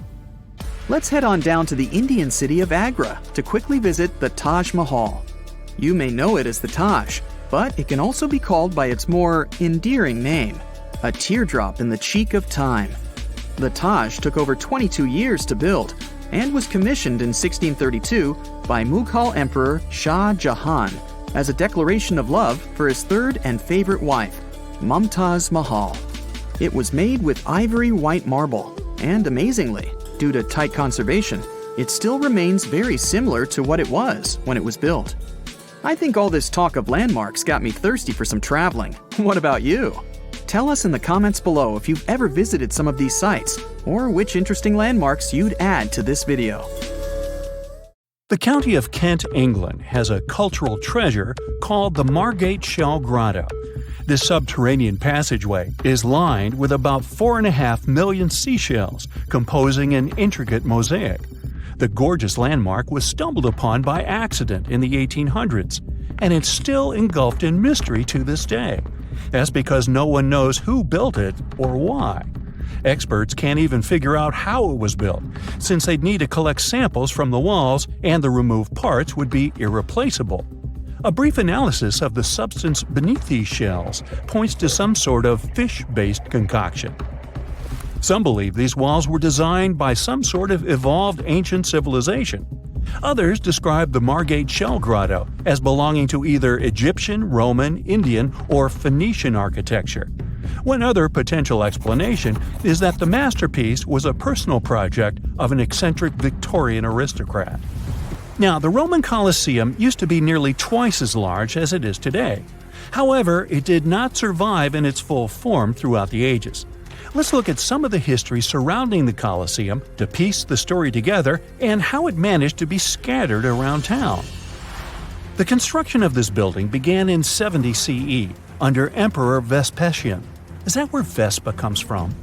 Let's head on down to the Indian city of Agra to quickly visit the Taj Mahal. You may know it as the Taj, but it can also be called by its more endearing name, a teardrop in the cheek of time. The Taj took over 22 years to build and was commissioned in 1632 by Mughal Emperor Shah Jahan as a declaration of love for his third and favorite wife, Mumtaz Mahal. It was made with ivory white marble, and amazingly, due to tight conservation, it still remains very similar to what it was when it was built. I think all this talk of landmarks got me thirsty for some traveling. What about you? Tell us in the comments below if you've ever visited some of these sites, or which interesting landmarks you'd add to this video. The county of Kent, England, has a cultural treasure called the Margate Shell Grotto. This subterranean passageway is lined with about 4.5 million seashells, composing an intricate mosaic. The gorgeous landmark was stumbled upon by accident in the 1800s, and it's still engulfed in mystery to this day. That's because no one knows who built it or why. Experts can't even figure out how it was built, since they'd need to collect samples from the walls and the removed parts would be irreplaceable. A brief analysis of the substance beneath these shells points to some sort of fish-based concoction. Some believe these walls were designed by some sort of evolved ancient civilization. Others describe the Margate Shell Grotto as belonging to either Egyptian, Roman, Indian, or Phoenician architecture. One other potential explanation is that the masterpiece was a personal project of an eccentric Victorian aristocrat. Now, the Roman Colosseum used to be nearly twice as large as it is today. However, it did not survive in its full form throughout the ages. Let's look at some of the history surrounding the Colosseum to piece the story together and how it managed to be scattered around town. The construction of this building began in 70 CE under Emperor Vespasian. Is that where Vespa comes from?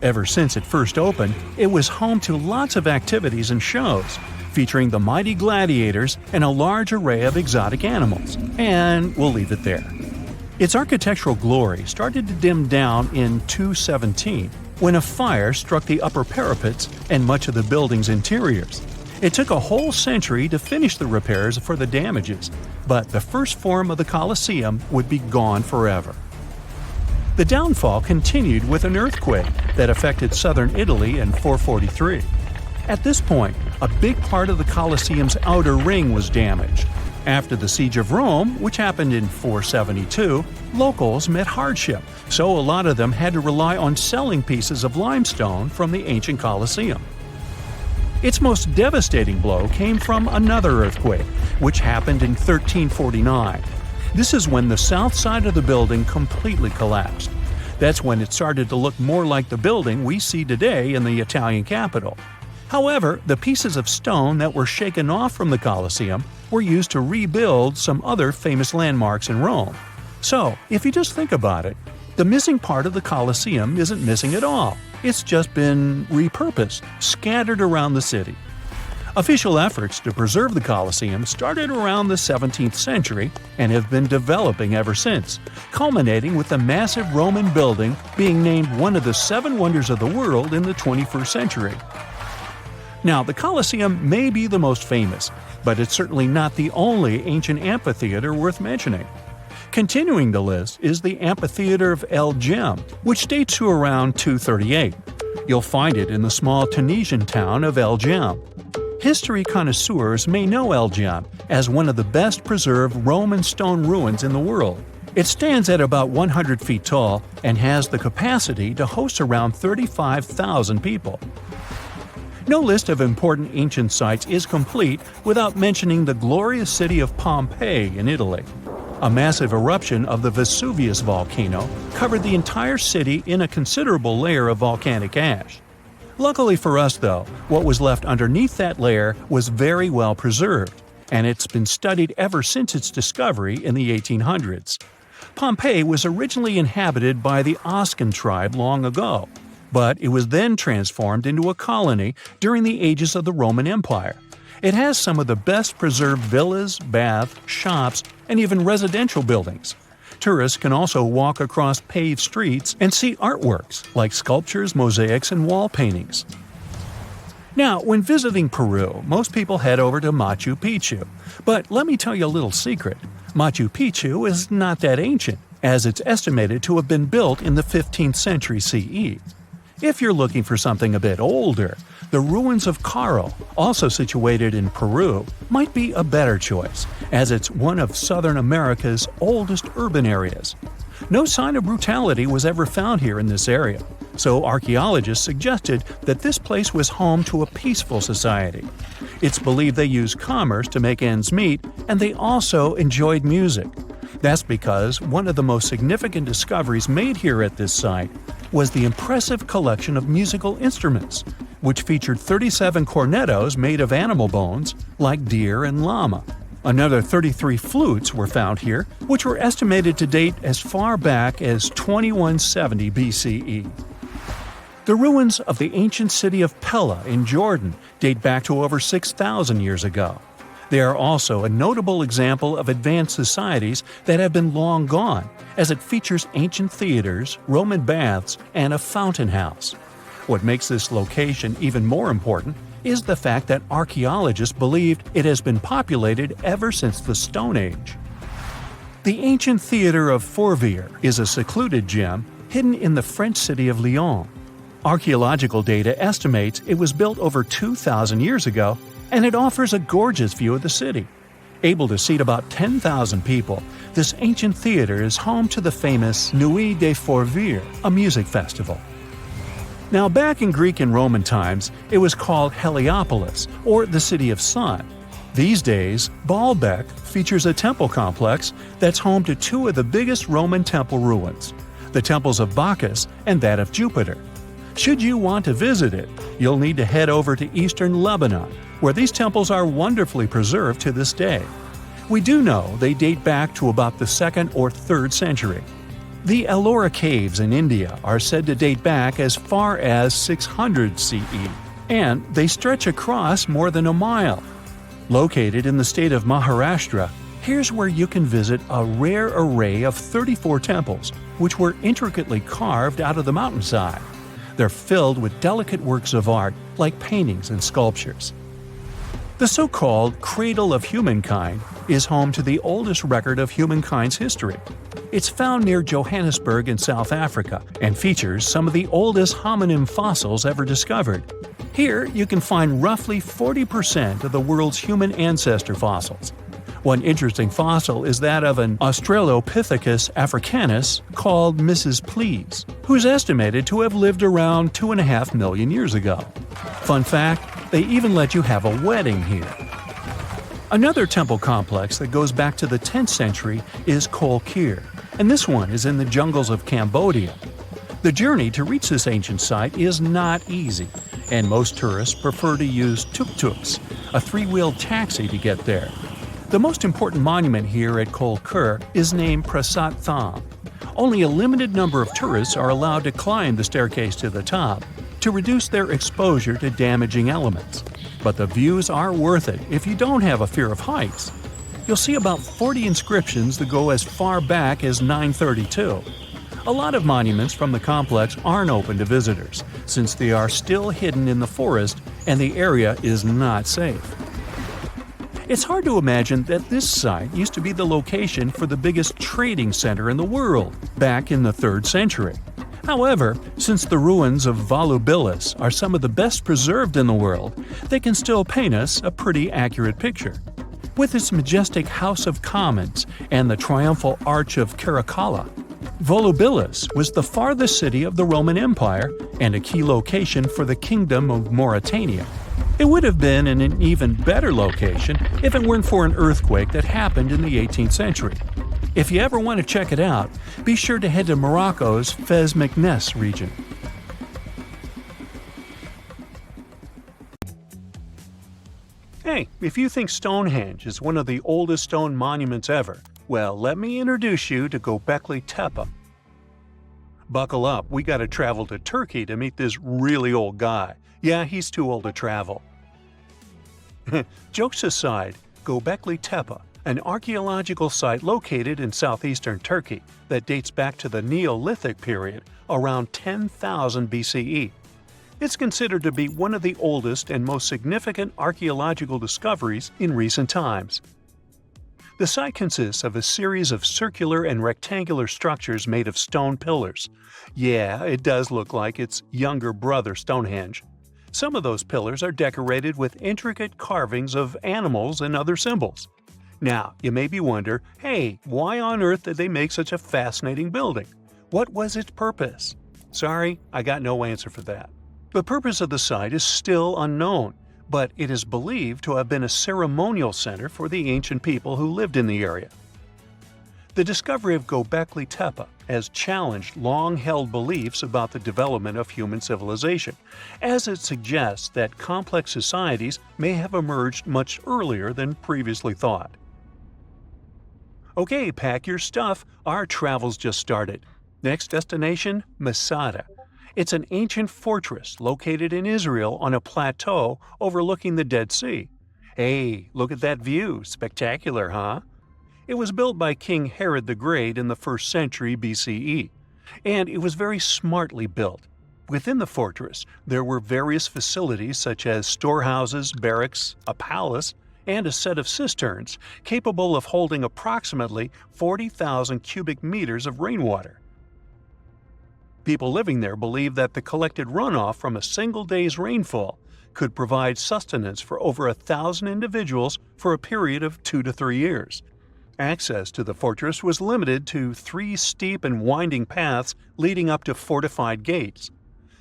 Ever since it first opened, it was home to lots of activities and shows, featuring the mighty gladiators and a large array of exotic animals. And we'll leave it there. Its architectural glory started to dim down in 217, when a fire struck the upper parapets and much of the building's interiors. It took a whole century to finish the repairs for the damages, but the first form of the Colosseum would be gone forever. The downfall continued with an earthquake that affected southern Italy in 443. At this point, a big part of the Colosseum's outer ring was damaged. After the Siege of Rome, which happened in 472, locals met hardship, so a lot of them had to rely on selling pieces of limestone from the ancient Colosseum. Its most devastating blow came from another earthquake, which happened in 1349. This is when the south side of the building completely collapsed. That's when it started to look more like the building we see today in the Italian capital. However, the pieces of stone that were shaken off from the Colosseum were used to rebuild some other famous landmarks in Rome. So, if you just think about it, the missing part of the Colosseum isn't missing at all. It's just been repurposed, scattered around the city. Official efforts to preserve the Colosseum started around the 17th century and have been developing ever since, culminating with the massive Roman building being named one of the 7 wonders of the world in the 21st century. Now, the Colosseum may be the most famous, but it's certainly not the only ancient amphitheater worth mentioning. Continuing the list is the Amphitheater of El Jem, which dates to around 238. You'll find it in the small Tunisian town of El Jem. History connoisseurs may know El Jem as one of the best preserved Roman stone ruins in the world. It stands at about 100 feet tall and has the capacity to host around 35,000 people. No list of important ancient sites is complete without mentioning the glorious city of Pompeii in Italy. A massive eruption of the Vesuvius volcano covered the entire city in a considerable layer of volcanic ash. Luckily for us, though, what was left underneath that layer was very well preserved, and it's been studied ever since its discovery in the 1800s. Pompeii was originally inhabited by the Oscan tribe long ago, but it was then transformed into a colony during the ages of the Roman Empire. It has some of the best preserved villas, baths, shops, and even residential buildings. Tourists can also walk across paved streets and see artworks like sculptures, mosaics, and wall paintings. Now, when visiting Peru, most people head over to Machu Picchu. But let me tell you a little secret. Machu Picchu is not that ancient, as it's estimated to have been built in the 15th century CE. If you're looking for something a bit older, the ruins of Caro, also situated in Peru, might be a better choice, as it's one of Southern America's oldest urban areas. No sign of brutality was ever found here in this area, so archaeologists suggested that this place was home to a peaceful society. It's believed they used commerce to make ends meet, and they also enjoyed music. That's because one of the most significant discoveries made here at this site was the impressive collection of musical instruments, which featured 37 cornetos made of animal bones, like deer and llama. Another 33 flutes were found here, which were estimated to date as far back as 2170 BCE. The ruins of the ancient city of Pella in Jordan date back to over 6,000 years ago. They are also a notable example of advanced societies that have been long gone, as it features ancient theaters, Roman baths, and a fountain house. What makes this location even more important is the fact that archaeologists believed it has been populated ever since the Stone Age. The ancient theater of Fourvière is a secluded gem hidden in the French city of Lyon. Archaeological data estimates it was built over 2,000 years ago, and it offers a gorgeous view of the city. Able to seat about 10,000 people, this ancient theater is home to the famous Nuit des Fourvières, a music festival. Now, back in Greek and Roman times, it was called Heliopolis, or the City of Sun. These days, Baalbek features a temple complex that's home to two of the biggest Roman temple ruins, the temples of Bacchus and that of Jupiter. Should you want to visit it, you'll need to head over to eastern Lebanon, where these temples are wonderfully preserved to this day. We do know they date back to about the 2nd or 3rd century. The Ellora Caves in India are said to date back as far as 600 CE, and they stretch across more than a mile. Located in the state of Maharashtra, here's where you can visit a rare array of 34 temples, which were intricately carved out of the mountainside. They're filled with delicate works of art like paintings and sculptures. The so-called Cradle of Humankind is home to the oldest record of humankind's history. It's found near Johannesburg in South Africa and features some of the oldest hominin fossils ever discovered. Here you can find roughly 40% of the world's human ancestor fossils. One interesting fossil is that of an Australopithecus africanus called Mrs. Please, who's estimated to have lived around 2.5 million years ago. Fun fact, they even let you have a wedding here. Another temple complex that goes back to the 10th century is Kol Kir, and this one is in the jungles of Cambodia. The journey to reach this ancient site is not easy, and most tourists prefer to use tuk-tuks, a 3-wheeled taxi to get there. The most important monument here at Kol Kir is named Prasat Tham. Only a limited number of tourists are allowed to climb the staircase to the top to reduce their exposure to damaging elements. But the views are worth it if you don't have a fear of heights. You'll see about 40 inscriptions that go as far back as 932. A lot of monuments from the complex aren't open to visitors, since they are still hidden in the forest and the area is not safe. It's hard to imagine that this site used to be the location for the biggest trading center in the world back in the 3rd century. However, since the ruins of Volubilis are some of the best preserved in the world, they can still paint us a pretty accurate picture. With its majestic House of Commons and the triumphal Arch of Caracalla, Volubilis was the farthest city of the Roman Empire and a key location for the Kingdom of Mauritania. It would have been in an even better location if it weren't for an earthquake that happened in the 18th century. If you ever want to check it out, be sure to head to Morocco's Fez Meknes region. Hey, if you think Stonehenge is one of the oldest stone monuments ever, well, let me introduce you to Göbekli Tepe. Buckle up, we gotta travel to Turkey to meet this really old guy. Yeah, he's too old to travel. Jokes aside, Göbekli Tepe, an archaeological site located in southeastern Turkey that dates back to the Neolithic period around 10,000 BCE. It's considered to be one of the oldest and most significant archaeological discoveries in recent times. The site consists of a series of circular and rectangular structures made of stone pillars. Yeah, it does look like its younger brother Stonehenge. Some of those pillars are decorated with intricate carvings of animals and other symbols. Now, you may be wondering, hey, why on earth did they make such a fascinating building? What was its purpose? Sorry, I got no answer for that. The purpose of the site is still unknown, but it is believed to have been a ceremonial center for the ancient people who lived in the area. The discovery of Göbekli Tepe has challenged long-held beliefs about the development of human civilization, as it suggests that complex societies may have emerged much earlier than previously thought. Okay, pack your stuff, our travel's just started. Next destination, Masada. It's an ancient fortress located in Israel on a plateau overlooking the Dead Sea. Hey, look at that view, spectacular, huh? It was built by King Herod the Great in the 1st century BCE, and it was very smartly built. Within the fortress, there were various facilities such as storehouses, barracks, a palace, and a set of cisterns capable of holding approximately 40,000 cubic meters of rainwater. People living there believed that the collected runoff from a single day's rainfall could provide sustenance for over 1,000 individuals for a period of 2 to 3 years. Access to the fortress was limited to 3 steep and winding paths leading up to fortified gates.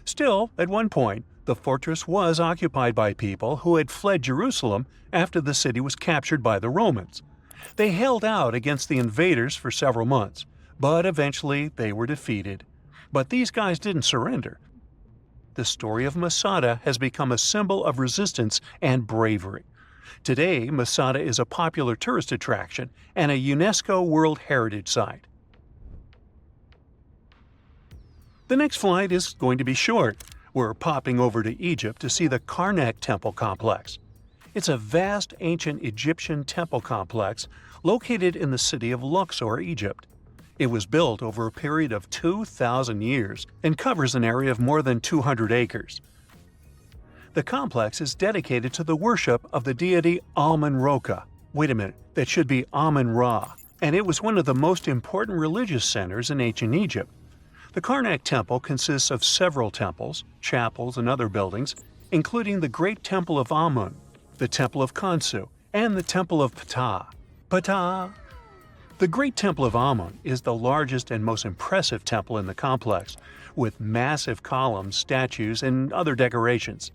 Still, at one point, the fortress was occupied by people who had fled Jerusalem after the city was captured by the Romans. They held out against the invaders for several months, but eventually they were defeated. But these guys didn't surrender. The story of Masada has become a symbol of resistance and bravery. Today, Masada is a popular tourist attraction and a UNESCO World Heritage Site. The next flight is going to be short. We're popping over to Egypt to see the Karnak Temple Complex. It's a vast ancient Egyptian temple complex located in the city of Luxor, Egypt. It was built over a period of 2,000 years and covers an area of more than 200 acres. The complex is dedicated to the worship of the deity Amun-Roka. Wait a minute, that should be Amun-Ra, and it was one of the most important religious centers in ancient Egypt. The Karnak Temple consists of several temples, chapels, and other buildings, including the Great Temple of Amun, the Temple of Khonsu, and the Temple of Ptah. Ptah! The Great Temple of Amun is the largest and most impressive temple in the complex, with massive columns, statues, and other decorations.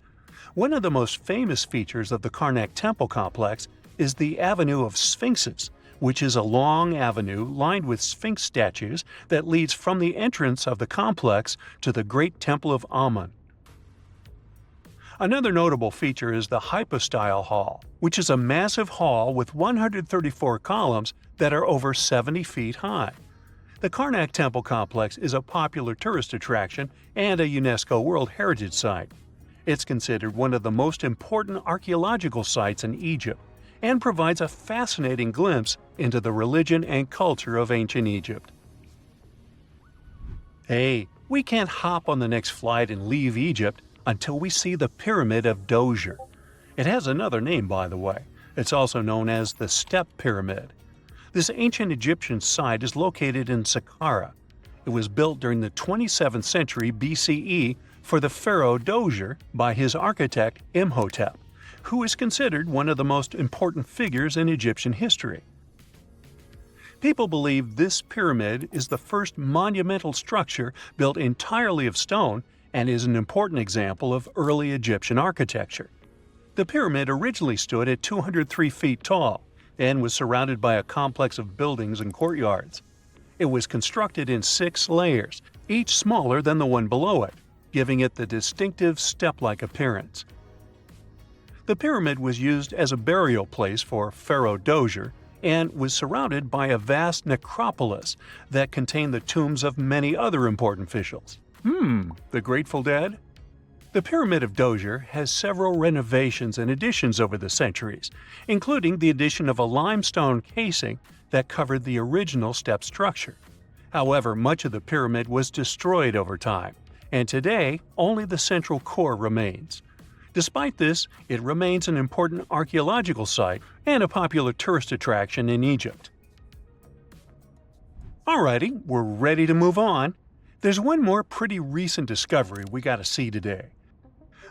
One of the most famous features of the Karnak Temple complex is the Avenue of Sphinxes, which is a long avenue lined with Sphinx statues that leads from the entrance of the complex to the Great Temple of Amun. Another notable feature is the Hypostyle Hall, which is a massive hall with 134 columns that are over 70 feet high. The Karnak Temple complex is a popular tourist attraction and a UNESCO World Heritage Site. It's considered one of the most important archaeological sites in Egypt and provides a fascinating glimpse into the religion and culture of ancient Egypt. Hey, we can't hop on the next flight and leave Egypt until we see the Pyramid of Djoser. It has another name, by the way. It's also known as the Step Pyramid. This ancient Egyptian site is located in Saqqara. It was built during the 27th century BCE for the pharaoh Djoser by his architect Imhotep, who is considered one of the most important figures in Egyptian history. People believe this pyramid is the first monumental structure built entirely of stone and is an important example of early Egyptian architecture. The pyramid originally stood at 203 feet tall and was surrounded by a complex of buildings and courtyards. It was constructed in 6 layers, each smaller than the one below it, giving it the distinctive step-like appearance. The pyramid was used as a burial place for Pharaoh Djoser and was surrounded by a vast necropolis that contained the tombs of many other important officials. The Grateful Dead? The Pyramid of Djoser has several renovations and additions over the centuries, including the addition of a limestone casing that covered the original step structure. However, much of the pyramid was destroyed over time, and today only the central core remains. Despite this, it remains an important archaeological site and a popular tourist attraction in Egypt. Alrighty, we're ready to move on. There's one more pretty recent discovery we gotta see today.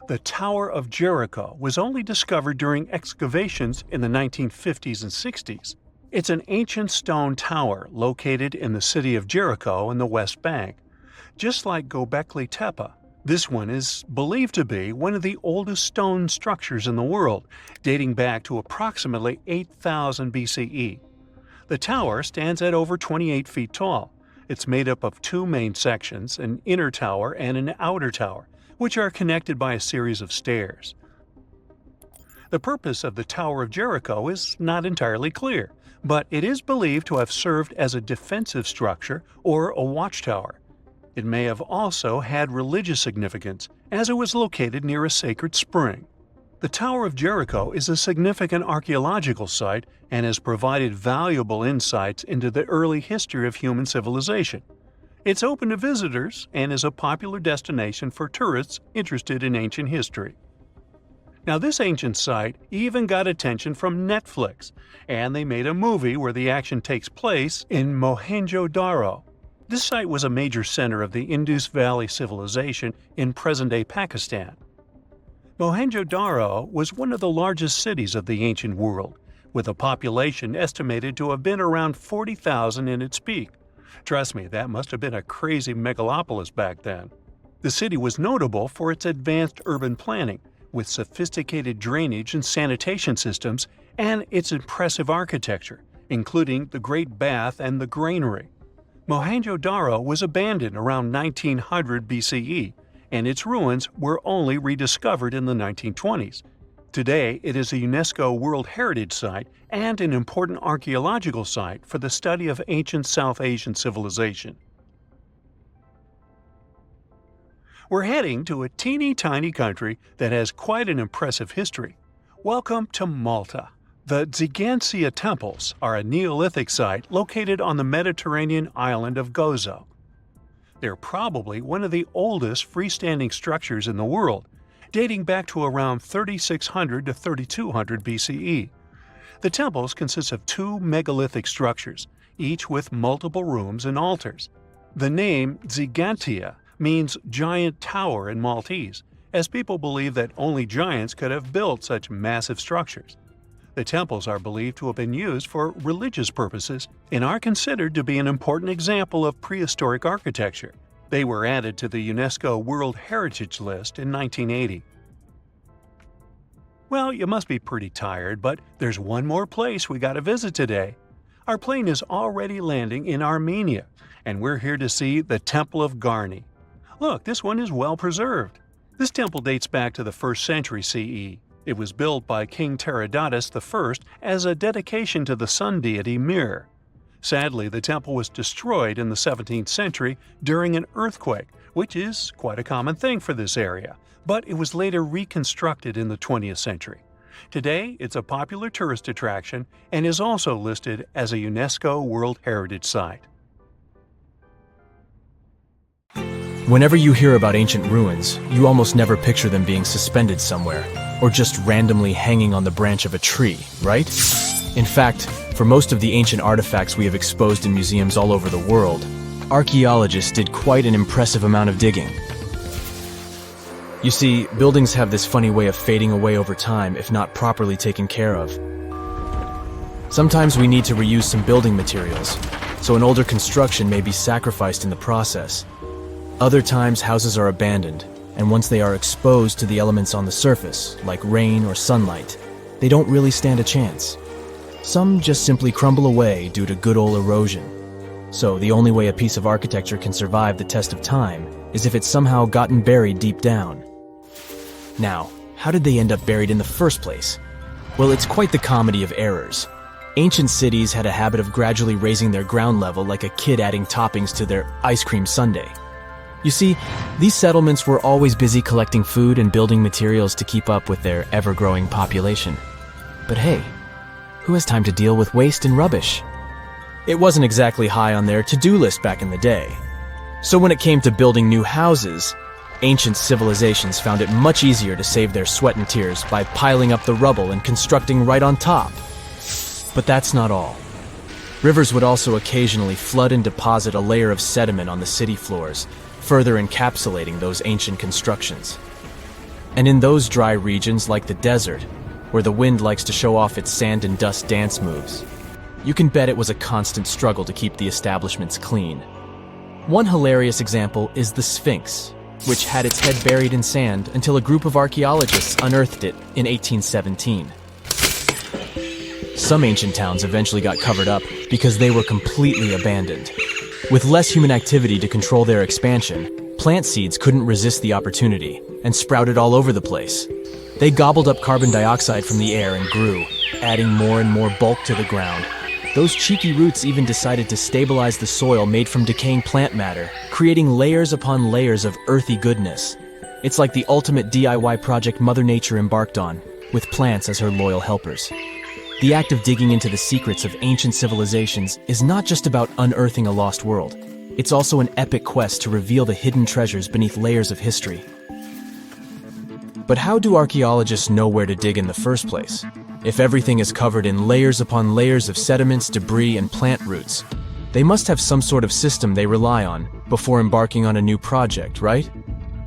The Tower of Jericho was only discovered during excavations in the 1950s and 60s. It's an ancient stone tower located in the city of Jericho in the West Bank. Just like Göbekli Tepe, This one is believed to be one of the oldest stone structures in the world, dating back to approximately 8000 BCE. The tower stands at over 28 feet tall. It's made up of two main sections, an inner tower and an outer tower, which are connected by a series of stairs. The purpose of the Tower of Jericho is not entirely clear, but it is believed to have served as a defensive structure or a watchtower. It may have also had religious significance, as it was located near a sacred spring. The Tower of Jericho is a significant archaeological site and has provided valuable insights into the early history of human civilization. It's open to visitors and is a popular destination for tourists interested in ancient history. Now, this ancient site even got attention from Netflix, and they made a movie where the action takes place in Mohenjo-Daro. This site was a major center of the Indus Valley civilization in present-day Pakistan. Mohenjo-Daro was one of the largest cities of the ancient world, with a population estimated to have been around 40,000 in its peak. Trust me, that must have been a crazy megalopolis back then. The city was notable for its advanced urban planning, with sophisticated drainage and sanitation systems, and its impressive architecture, including the Great Bath and the Granary. Mohenjo-Daro was abandoned around 1900 BCE, and its ruins were only rediscovered in the 1920s. Today, it is a UNESCO World Heritage Site and an important archaeological site for the study of ancient South Asian civilization. We're heading to a teeny-tiny country that has quite an impressive history. Welcome to Malta. The Xigantia Temples are a Neolithic site located on the Mediterranean island of Gozo. They're probably one of the oldest freestanding structures in the world, dating back to around 3600 to 3200 BCE. The temples consist of two megalithic structures, each with multiple rooms and altars. The name Xigantia means giant tower in Maltese, as people believe that only giants could have built such massive structures. The temples are believed to have been used for religious purposes and are considered to be an important example of prehistoric architecture. They were added to the UNESCO World Heritage List in 1980. Well, you must be pretty tired, but there's one more place we gotta visit today. Our plane is already landing in Armenia, and we're here to see the Temple of Garni. Look, this one is well preserved. This temple dates back to the 1st century CE. It was built by King Tiridates I as a dedication to the sun deity Mir. Sadly, the temple was destroyed in the 17th century during an earthquake, which is quite a common thing for this area, but it was later reconstructed in the 20th century. Today, it's a popular tourist attraction and is also listed as a UNESCO World Heritage Site. Whenever you hear about ancient ruins, you almost never picture them being suspended somewhere, or just randomly hanging on the branch of a tree, right? In fact, for most of the ancient artifacts we have exposed in museums all over the world, archaeologists did quite an impressive amount of digging. You see, buildings have this funny way of fading away over time if not properly taken care of. Sometimes we need to reuse some building materials, so an older construction may be sacrificed in the process. Other times, houses are abandoned, and once they are exposed to the elements on the surface, like rain or sunlight, they don't really stand a chance. Some just simply crumble away due to good old erosion. So the only way a piece of architecture can survive the test of time is if it's somehow gotten buried deep down. Now, how did they end up buried in the first place? Well, it's quite the comedy of errors. Ancient cities had a habit of gradually raising their ground level like a kid adding toppings to their ice cream sundae. You see, these settlements were always busy collecting food and building materials to keep up with their ever-growing population. But hey, who has time to deal with waste and rubbish? It wasn't exactly high on their to-do list back in the day. So when it came to building new houses, ancient civilizations found it much easier to save their sweat and tears by piling up the rubble and constructing right on top. But that's not all. Rivers would also occasionally flood and deposit a layer of sediment on the city floors, further encapsulating those ancient constructions. And in those dry regions like the desert, where the wind likes to show off its sand and dust dance moves, you can bet it was a constant struggle to keep the establishments clean. One hilarious example is the Sphinx. which had its head buried in sand until a group of archaeologists unearthed it in 1817. Some ancient towns eventually got covered up because they were completely abandoned. With less human activity to control their expansion, plant seeds couldn't resist the opportunity and sprouted all over the place. They gobbled up carbon dioxide from the air and grew, adding more and more bulk to the ground. Those cheeky roots even decided to stabilize the soil made from decaying plant matter, creating layers upon layers of earthy goodness. It's like the ultimate DIY project Mother Nature embarked on, with plants as her loyal helpers. The act of digging into the secrets of ancient civilizations is not just about unearthing a lost world. It's also an epic quest to reveal the hidden treasures beneath layers of history. But how do archaeologists know where to dig in the first place? If everything is covered in layers upon layers of sediments, debris, and plant roots, they must have some sort of system they rely on before embarking on a new project, right?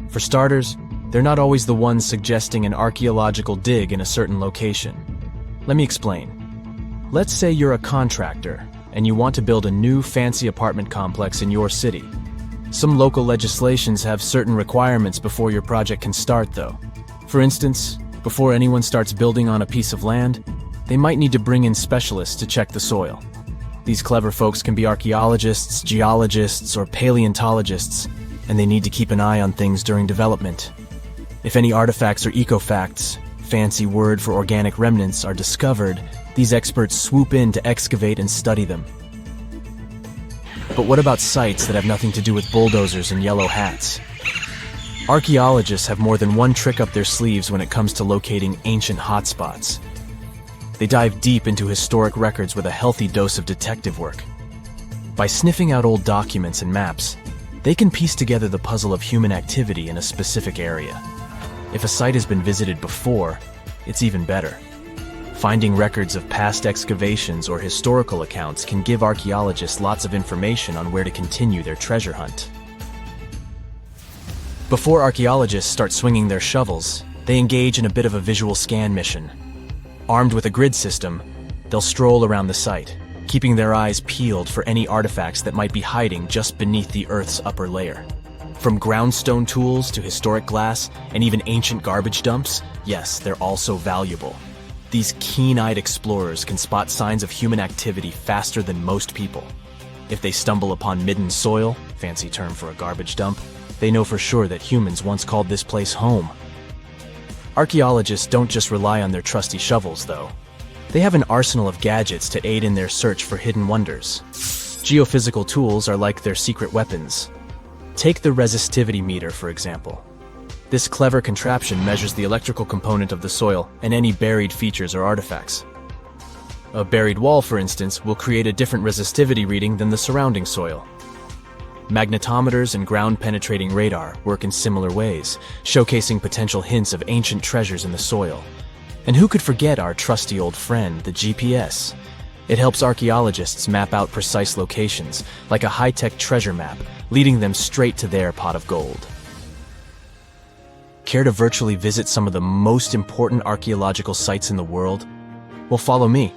For starters, they're not always the ones suggesting an archaeological dig in a certain location. Let me explain. Let's say you're a contractor and you want to build a new fancy apartment complex in your city. Some local legislations have certain requirements before your project can start, though. For instance, before anyone starts building on a piece of land, they might need to bring in specialists to check the soil. These clever folks can be archaeologists, geologists, or paleontologists, and they need to keep an eye on things during development. If any artifacts or ecofacts, fancy word for organic remnants, are discovered, these experts swoop in to excavate and study them. But what about sites that have nothing to do with bulldozers and yellow hats? Archaeologists have more than one trick up their sleeves when it comes to locating ancient hotspots. They dive deep into historic records with a healthy dose of detective work. By sniffing out old documents and maps, they can piece together the puzzle of human activity in a specific area. If a site has been visited before, it's even better. Finding records of past excavations or historical accounts can give archaeologists lots of information on where to continue their treasure hunt. Before archaeologists start swinging their shovels, they engage in a bit of a visual scan mission. Armed with a grid system, they'll stroll around the site, keeping their eyes peeled for any artifacts that might be hiding just beneath the Earth's upper layer. From groundstone tools to historic glass and even ancient garbage dumps, yes, they're all so valuable. These keen-eyed explorers can spot signs of human activity faster than most people. If they stumble upon midden soil, fancy term for a garbage dump, they know for sure that humans once called this place home. Archaeologists don't just rely on their trusty shovels, though. They have an arsenal of gadgets to aid in their search for hidden wonders. Geophysical tools are like their secret weapons. Take the resistivity meter, for example. This clever contraption measures the electrical component of the soil and any buried features or artifacts. A buried wall, for instance, will create a different resistivity reading than the surrounding soil. Magnetometers and ground-penetrating radar work in similar ways, showcasing potential hints of ancient treasures in the soil. And who could forget our trusty old friend, the GPS? It helps archaeologists map out precise locations, like a high-tech treasure map, leading them straight to their pot of gold. Care to virtually visit some of the most important archaeological sites in the world? Well, follow me.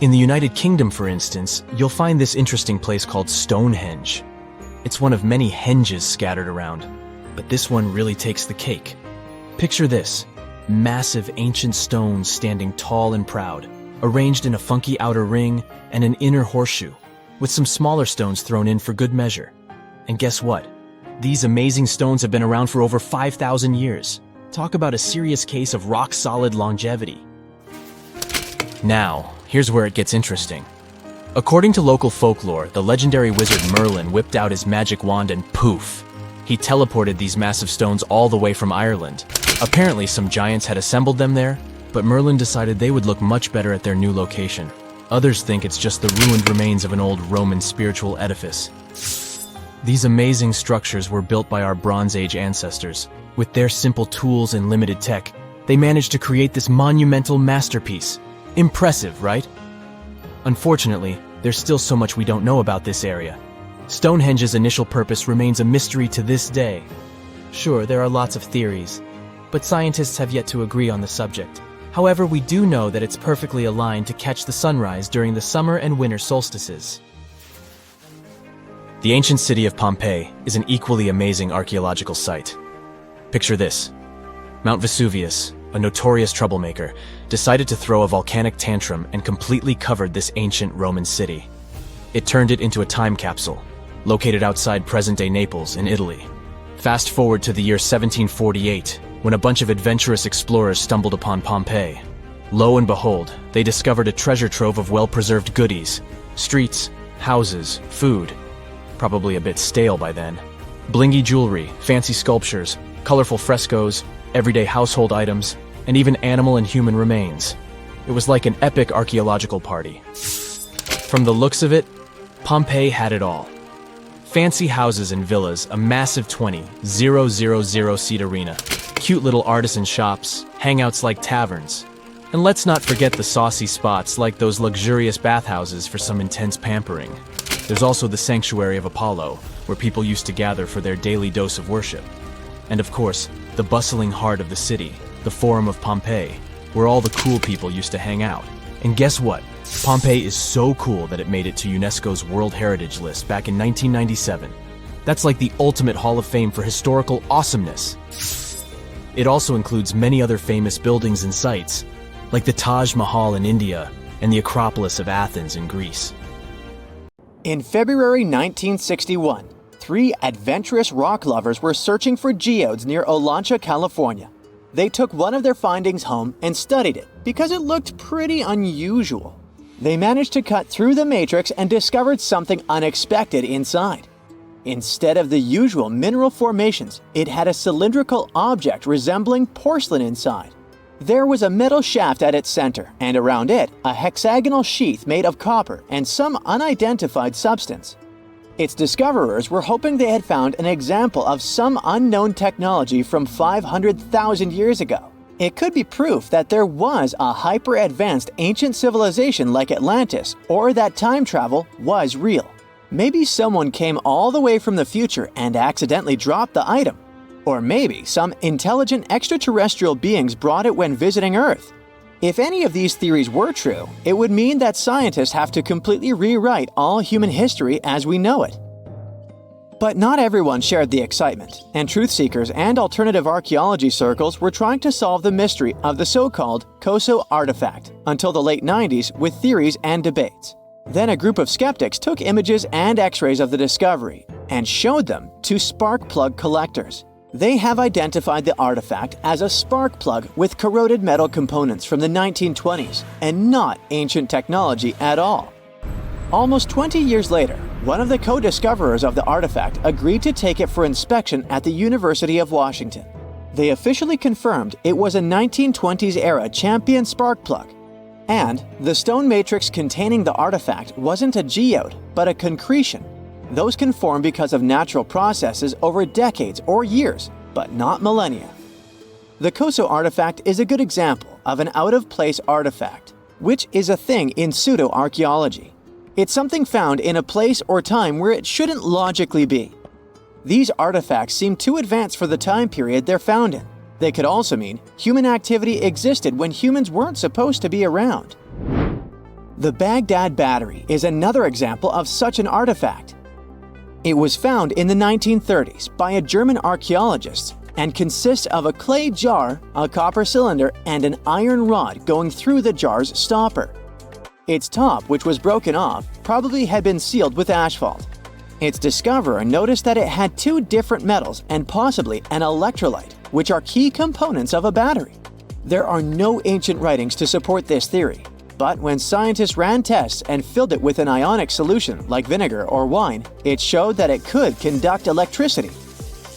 In the United Kingdom, for instance, you'll find this interesting place called Stonehenge. It's one of many henges scattered around, but this one really takes the cake. Picture this: massive ancient stones standing tall and proud, arranged in a funky outer ring and an inner horseshoe, with some smaller stones thrown in for good measure. And guess what? These amazing stones have been around for over 5,000 years. Talk about a serious case of rock-solid longevity. Now, here's where it gets interesting. According to local folklore, the legendary wizard Merlin whipped out his magic wand and poof! He teleported these massive stones all the way from Ireland. Apparently, some giants had assembled them there, but Merlin decided they would look much better at their new location. Others think it's just the ruined remains of an old Roman spiritual edifice. These amazing structures were built by our Bronze Age ancestors. With their simple tools and limited tech, they managed to create this monumental masterpiece. Impressive, right? Unfortunately, there's still so much we don't know about this area. Stonehenge's initial purpose remains a mystery to this day. Sure, there are lots of theories, but scientists have yet to agree on the subject. However, we do know that it's perfectly aligned to catch the sunrise during the summer and winter solstices. The ancient city of Pompeii is an equally amazing archaeological site. Picture this. Mount Vesuvius, a notorious troublemaker, decided to throw a volcanic tantrum and completely covered this ancient Roman city. It turned it into a time capsule, located outside present-day Naples in Italy. Fast forward to the year 1748, when a bunch of adventurous explorers stumbled upon Pompeii. Lo and behold, they discovered a treasure trove of well-preserved goodies: streets, houses, food. Probably a bit stale by then. Blingy jewelry, fancy sculptures, colorful frescoes, everyday household items, and even animal and human remains. It was like an epic archaeological party. From the looks of it, Pompeii had it all. Fancy houses and villas, a massive 20,000-seat arena, cute little artisan shops, hangouts like taverns. And let's not forget the saucy spots like those luxurious bathhouses for some intense pampering. There's also the sanctuary of Apollo, where people used to gather for their daily dose of worship. And of course, the bustling heart of the city, the Forum of Pompeii, where all the cool people used to hang out. And guess what? Pompeii is so cool that it made it to UNESCO's World Heritage List back in 1997. That's like the ultimate Hall of Fame for historical awesomeness. It also includes many other famous buildings and sites, like the Taj Mahal in India and the Acropolis of Athens in Greece. In February 1961, 3 adventurous rock lovers were searching for geodes near Olancha, California. They took one of their findings home and studied it because it looked pretty unusual. They managed to cut through the matrix and discovered something unexpected inside. Instead of the usual mineral formations, it had a cylindrical object resembling porcelain inside. There was a metal shaft at its center, and around it, a hexagonal sheath made of copper and some unidentified substance. Its discoverers were hoping they had found an example of some unknown technology from 500,000 years ago. It could be proof that there was a hyper-advanced ancient civilization like Atlantis, or that time travel was real. Maybe someone came all the way from the future and accidentally dropped the item. Or maybe some intelligent extraterrestrial beings brought it when visiting Earth. If any of these theories were true, it would mean that scientists have to completely rewrite all human history as we know it. But not everyone shared the excitement, and truth seekers and alternative archaeology circles were trying to solve the mystery of the so-called Koso artifact until the late 90s with theories and debates. Then a group of skeptics took images and x-rays of the discovery and showed them to spark plug collectors. They have identified the artifact as a spark plug with corroded metal components from the 1920s and not ancient technology at all. Almost 20 years later, one of the co-discoverers of the artifact agreed to take it for inspection at the University of Washington. They officially confirmed it was a 1920s-era champion spark plug. And the stone matrix containing the artifact wasn't a geode, but a concretion. Those can form because of natural processes over decades or years, but not millennia. The Koso artifact is a good example of an out-of-place artifact, which is a thing in pseudo-archaeology. It's something found in a place or time where it shouldn't logically be. These artifacts seem too advanced for the time period they're found in. They could also mean human activity existed when humans weren't supposed to be around. The Baghdad Battery is another example of such an artifact. It was found in the 1930s by a German archaeologist and consists of a clay jar, a copper cylinder, and an iron rod going through the jar's stopper. Its top, which was broken off, probably had been sealed with asphalt. Its discoverer noticed that it had 2 different metals and possibly an electrolyte, which are key components of a battery. There are no ancient writings to support this theory, but when scientists ran tests and filled it with an ionic solution like vinegar or wine, it showed that it could conduct electricity.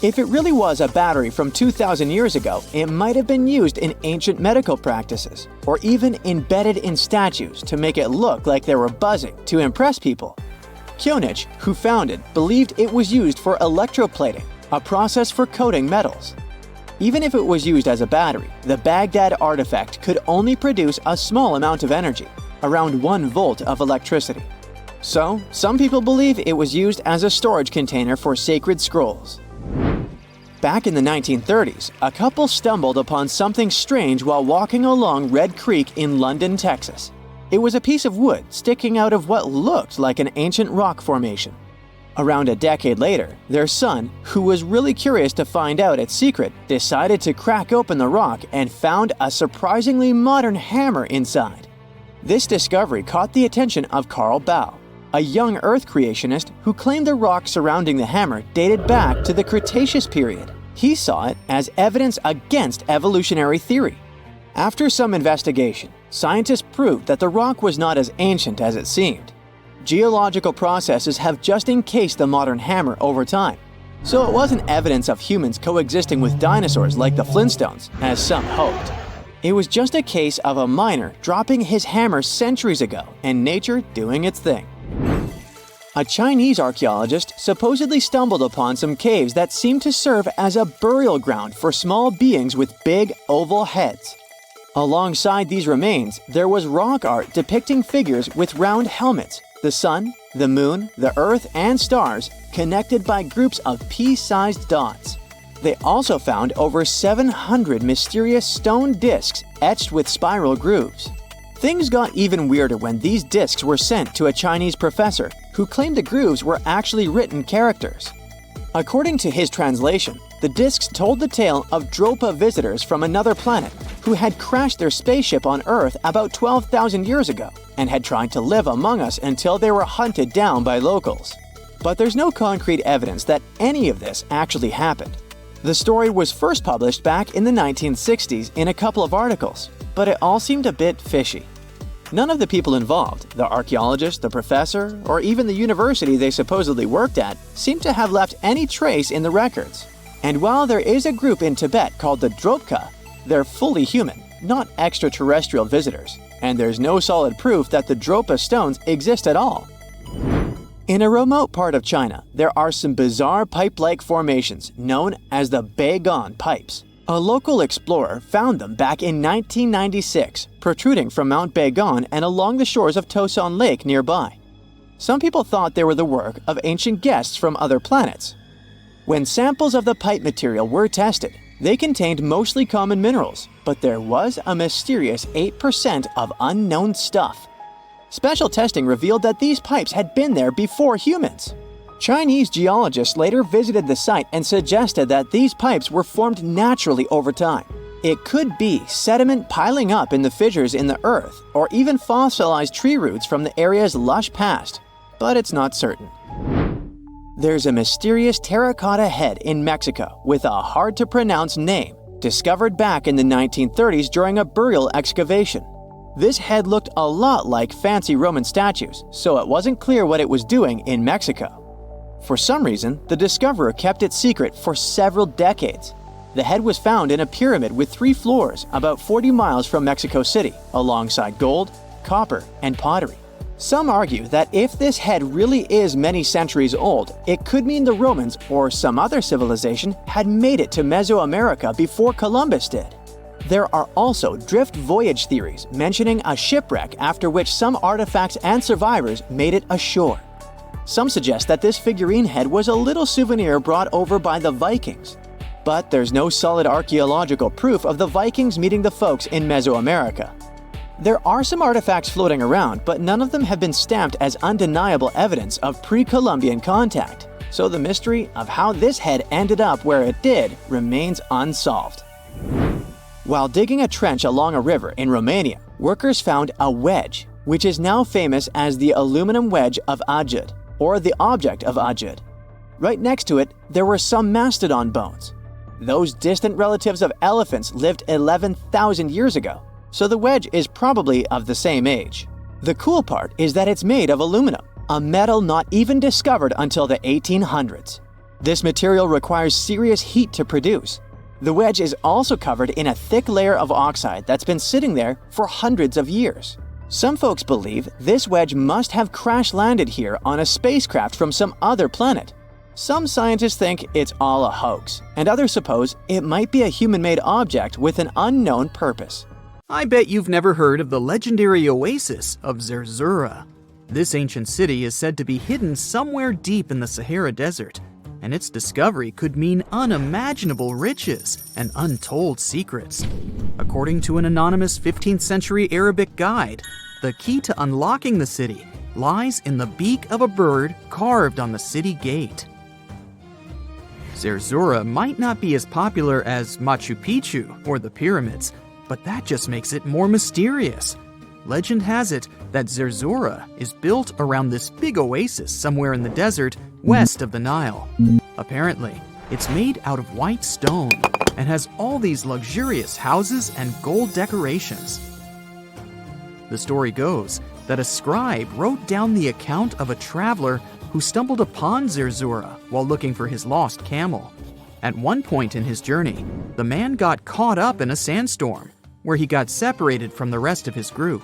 If it really was a battery from 2,000 years ago, it might have been used in ancient medical practices, or even embedded in statues to make it look like they were buzzing to impress people. Kionich, who found it, believed it was used for electroplating, a process for coating metals. Even if it was used as a battery, the Baghdad artifact could only produce a small amount of energy, around 1 volt of electricity. So, some people believe it was used as a storage container for sacred scrolls. Back in the 1930s, a couple stumbled upon something strange while walking along Red Creek in London, Texas. It was a piece of wood sticking out of what looked like an ancient rock formation. Around a decade later, their son, who was really curious to find out its secret, decided to crack open the rock and found a surprisingly modern hammer inside. This discovery caught the attention of Carl Bau, a young Earth creationist who claimed the rock surrounding the hammer dated back to the Cretaceous period. He saw it as evidence against evolutionary theory. After some investigation, scientists proved that the rock was not as ancient as it seemed. Geological processes have just encased the modern hammer over time, so it wasn't evidence of humans coexisting with dinosaurs like the Flintstones, as some hoped. It was just a case of a miner dropping his hammer centuries ago and nature doing its thing. A Chinese archaeologist supposedly stumbled upon some caves that seemed to serve as a burial ground for small beings with big, oval heads. Alongside these remains, there was rock art depicting figures with round helmets, the sun, the moon, the earth, and stars connected by groups of pea-sized dots. They also found over 700 mysterious stone discs etched with spiral grooves. Things got even weirder when these discs were sent to a Chinese professor who claimed the grooves were actually written characters. According to his translation, the discs told the tale of Dropa visitors from another planet who had crashed their spaceship on Earth about 12,000 years ago and had tried to live among us until they were hunted down by locals. But there's no concrete evidence that any of this actually happened. The story was first published back in the 1960s in a couple of articles, but it all seemed a bit fishy. None of the people involved, the archaeologist, the professor, or even the university they supposedly worked at, seemed to have left any trace in the records. And while there is a group in Tibet called the Dropka, they're fully human, not extraterrestrial visitors, and there's no solid proof that the Dropa stones exist at all. In a remote part of China, there are some bizarre pipe-like formations known as the Beigan pipes. A local explorer found them back in 1996, protruding from Mount Beigan and along the shores of Tosan Lake nearby. Some people thought they were the work of ancient guests from other planets. When samples of the pipe material were tested, they contained mostly common minerals, but there was a mysterious 8% of unknown stuff. Special testing revealed that these pipes had been there before humans. Chinese geologists later visited the site and suggested that these pipes were formed naturally over time. It could be sediment piling up in the fissures in the earth, or even fossilized tree roots from the area's lush past, but it's not certain. There's a mysterious terracotta head in Mexico with a hard-to-pronounce name, discovered back in the 1930s during a burial excavation. This head looked a lot like fancy Roman statues, so it wasn't clear what it was doing in Mexico. For some reason, the discoverer kept it secret for several decades. The head was found in a pyramid with 3 floors about 40 miles from Mexico City, alongside gold, copper, and pottery. Some argue that if this head really is many centuries old, it could mean the Romans or some other civilization had made it to Mesoamerica before Columbus did. There are also drift voyage theories mentioning a shipwreck after which some artifacts and survivors made it ashore. Some suggest that this figurine head was a little souvenir brought over by the Vikings. But there's no solid archaeological proof of the Vikings meeting the folks in Mesoamerica. There are some artifacts floating around, but none of them have been stamped as undeniable evidence of pre-Columbian contact, so the mystery of how this head ended up where it did remains unsolved. While digging a trench along a river in Romania, workers found a wedge, which is now famous as the aluminum wedge of Ajud, or the object of Ajud. Right next to it, there were some mastodon bones. Those distant relatives of elephants lived 11,000 years ago, so the wedge is probably of the same age. The cool part is that it's made of aluminum, a metal not even discovered until the 1800s. This material requires serious heat to produce. The wedge is also covered in a thick layer of oxide that's been sitting there for hundreds of years. Some folks believe this wedge must have crash-landed here on a spacecraft from some other planet. Some scientists think it's all a hoax, and others suppose it might be a human-made object with an unknown purpose. I bet you've never heard of the legendary oasis of Zerzura. This ancient city is said to be hidden somewhere deep in the Sahara Desert, and its discovery could mean unimaginable riches and untold secrets. According to an anonymous 15th century Arabic guide, the key to unlocking the city lies in the beak of a bird carved on the city gate. Zerzura might not be as popular as Machu Picchu or the pyramids, but that just makes it more mysterious. Legend has it that Zerzura is built around this big oasis somewhere in the desert west of the Nile. Apparently, it's made out of white stone and has all these luxurious houses and gold decorations. The story goes that a scribe wrote down the account of a traveler who stumbled upon Zerzura while looking for his lost camel. At one point in his journey, the man got caught up in a sandstorm, where he got separated from the rest of his group.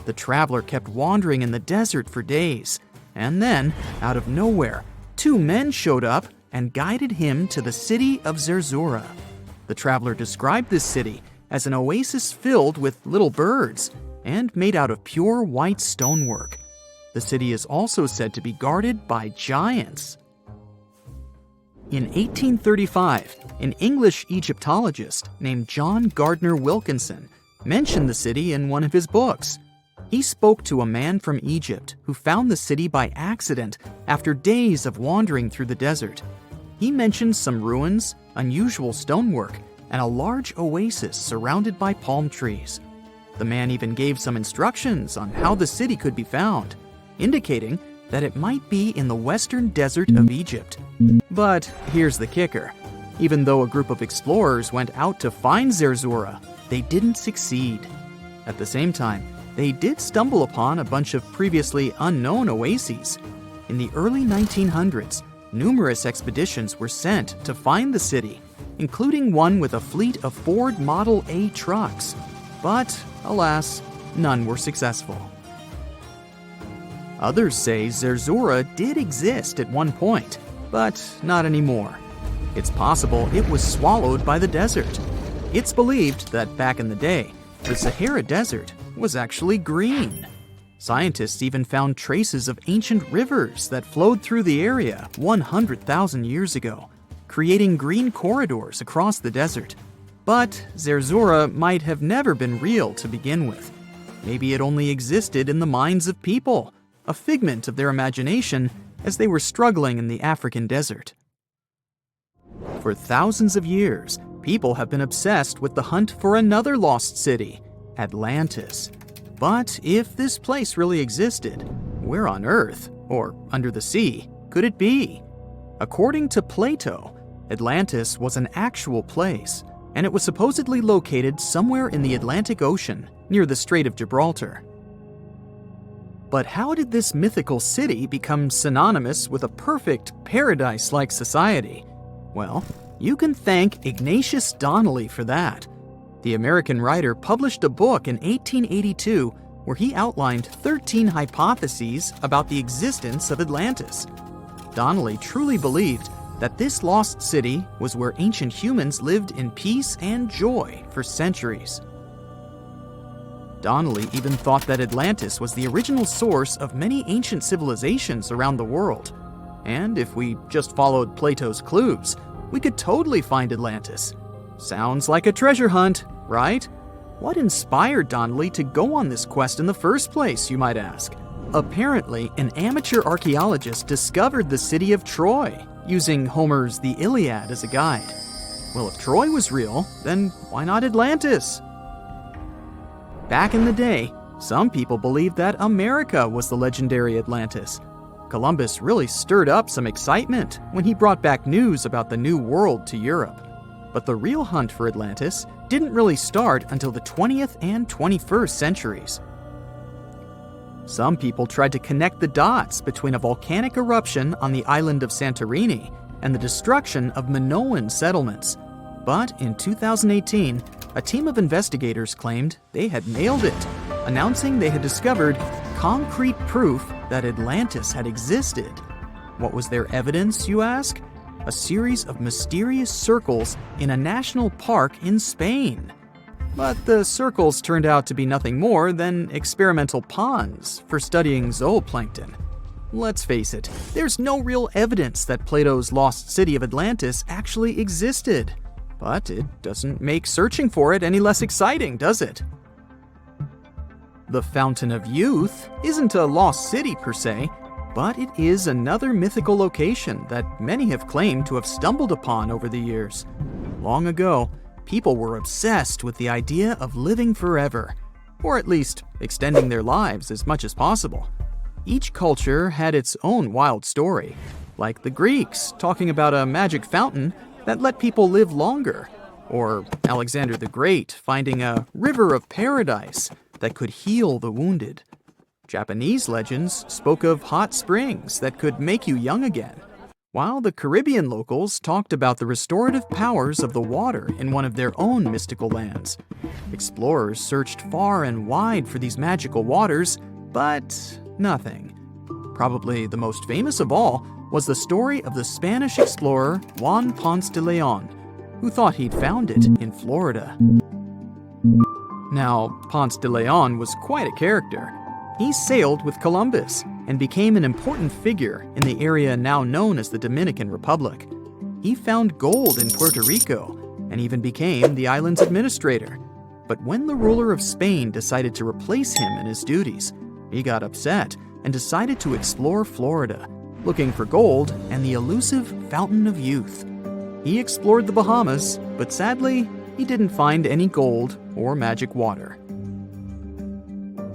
The traveler kept wandering in the desert for days, and then, out of nowhere, two men showed up and guided him to the city of Zerzura. The traveler described this city as an oasis filled with little birds and made out of pure white stonework. The city is also said to be guarded by giants. In 1835, an English Egyptologist named John Gardner Wilkinson mentioned the city in one of his books. He spoke to a man from Egypt who found the city by accident after days of wandering through the desert. He mentioned some ruins, unusual stonework, and a large oasis surrounded by palm trees. The man even gave some instructions on how the city could be found, indicating that it might be in the western desert of Egypt. But here's the kicker. Even though a group of explorers went out to find Zerzura, they didn't succeed. At the same time, they did stumble upon a bunch of previously unknown oases. In the early 1900s, numerous expeditions were sent to find the city, including one with a fleet of Ford Model A trucks. But, alas, none were successful. Others say Zerzura did exist at one point, but not anymore. It's possible it was swallowed by the desert. It's believed that back in the day, the Sahara Desert was actually green. Scientists even found traces of ancient rivers that flowed through the area 100,000 years ago, creating green corridors across the desert. But Zerzura might have never been real to begin with. Maybe it only existed in the minds of people, a figment of their imagination as they were struggling in the African desert. For thousands of years, people have been obsessed with the hunt for another lost city, Atlantis. But if this place really existed, where on Earth, or under the sea, could it be? According to Plato, Atlantis was an actual place, and it was supposedly located somewhere in the Atlantic Ocean, near the Strait of Gibraltar. But how did this mythical city become synonymous with a perfect, paradise-like society? Well, you can thank Ignatius Donnelly for that. The American writer published a book in 1882 where he outlined 13 hypotheses about the existence of Atlantis. Donnelly truly believed that this lost city was where ancient humans lived in peace and joy for centuries. Donnelly even thought that Atlantis was the original source of many ancient civilizations around the world. And if we just followed Plato's clues, we could totally find Atlantis. Sounds like a treasure hunt, right? What inspired Donnelly to go on this quest in the first place, you might ask? Apparently, an amateur archaeologist discovered the city of Troy, using Homer's The Iliad as a guide. Well, if Troy was real, then why not Atlantis? Back in the day, some people believed that America was the legendary Atlantis. Columbus really stirred up some excitement when he brought back news about the New World to Europe. But the real hunt for Atlantis didn't really start until the 20th and 21st centuries. Some people tried to connect the dots between a volcanic eruption on the island of Santorini and the destruction of Minoan settlements. But in 2018, a team of investigators claimed they had nailed it, announcing they had discovered concrete proof that Atlantis had existed. What was their evidence, you ask? A series of mysterious circles in a national park in Spain. But the circles turned out to be nothing more than experimental ponds for studying zooplankton. Let's face it, there's no real evidence that Plato's lost city of Atlantis actually existed. But it doesn't make searching for it any less exciting, does it? The Fountain of Youth isn't a lost city per se, but it is another mythical location that many have claimed to have stumbled upon over the years. Long ago, people were obsessed with the idea of living forever, or at least extending their lives as much as possible. Each culture had its own wild story, like the Greeks talking about a magic fountain that let people live longer, or Alexander the Great finding a river of paradise that could heal the wounded. Japanese legends spoke of hot springs that could make you young again, while the Caribbean locals talked about the restorative powers of the water in one of their own mystical lands. Explorers searched far and wide for these magical waters, but nothing. Probably the most famous of all was the story of the Spanish explorer Juan Ponce de Leon, who thought he'd found it in Florida. Now, Ponce de Leon was quite a character. He sailed with Columbus and became an important figure in the area now known as the Dominican Republic. He found gold in Puerto Rico and even became the island's administrator. But when the ruler of Spain decided to replace him in his duties, he got upset and decided to explore Florida, looking for gold and the elusive Fountain of Youth. He explored the Bahamas, but sadly, he didn't find any gold or magic water.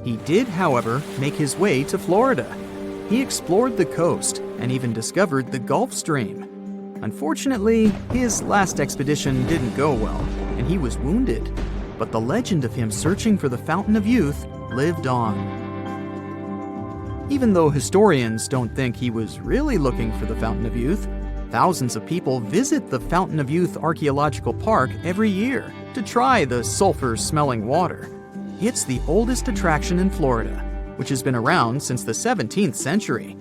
He did, however, make his way to Florida. He explored the coast and even discovered the Gulf Stream. Unfortunately, his last expedition didn't go well, and he was wounded. But the legend of him searching for the Fountain of Youth lived on. Even though historians don't think he was really looking for the Fountain of Youth, thousands of people visit the Fountain of Youth Archaeological Park every year to try the sulfur-smelling water. It's the oldest attraction in Florida, which has been around since the 17th century.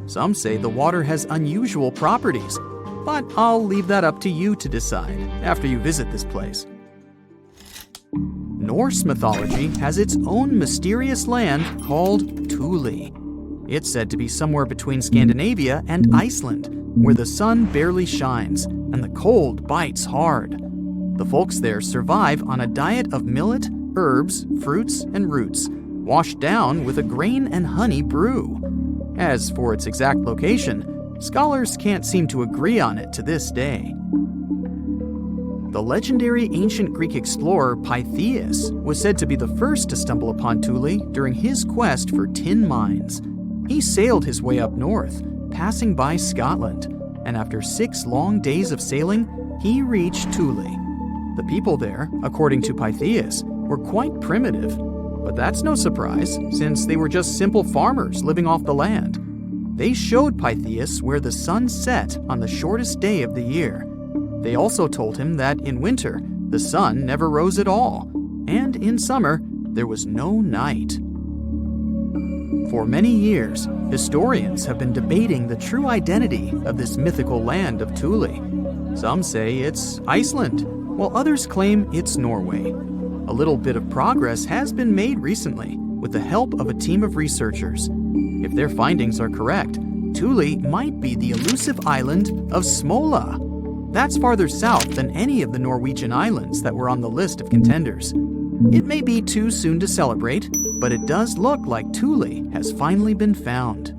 Some say the water has unusual properties, but I'll leave that up to you to decide after you visit this place. Norse mythology has its own mysterious land called Thule. It's said to be somewhere between Scandinavia and Iceland, where the sun barely shines and the cold bites hard. The folks there survive on a diet of millet, herbs, fruits, and roots, washed down with a grain and honey brew. As for its exact location, scholars can't seem to agree on it to this day. The legendary ancient Greek explorer Pytheas was said to be the first to stumble upon Thule during his quest for tin mines. He sailed his way up north, passing by Scotland, and after 6 long days of sailing, he reached Thule. The people there, according to Pytheas, were quite primitive, but that's no surprise since they were just simple farmers living off the land. They showed Pytheas where the sun set on the shortest day of the year. They also told him that in winter, the sun never rose at all, and in summer, there was no night. For many years, historians have been debating the true identity of this mythical land of Thule. Some say it's Iceland, while others claim it's Norway. A little bit of progress has been made recently with the help of a team of researchers. If their findings are correct, Thule might be the elusive island of Smola. That's farther south than any of the Norwegian islands that were on the list of contenders. It may be too soon to celebrate, but it does look like Thule has finally been found.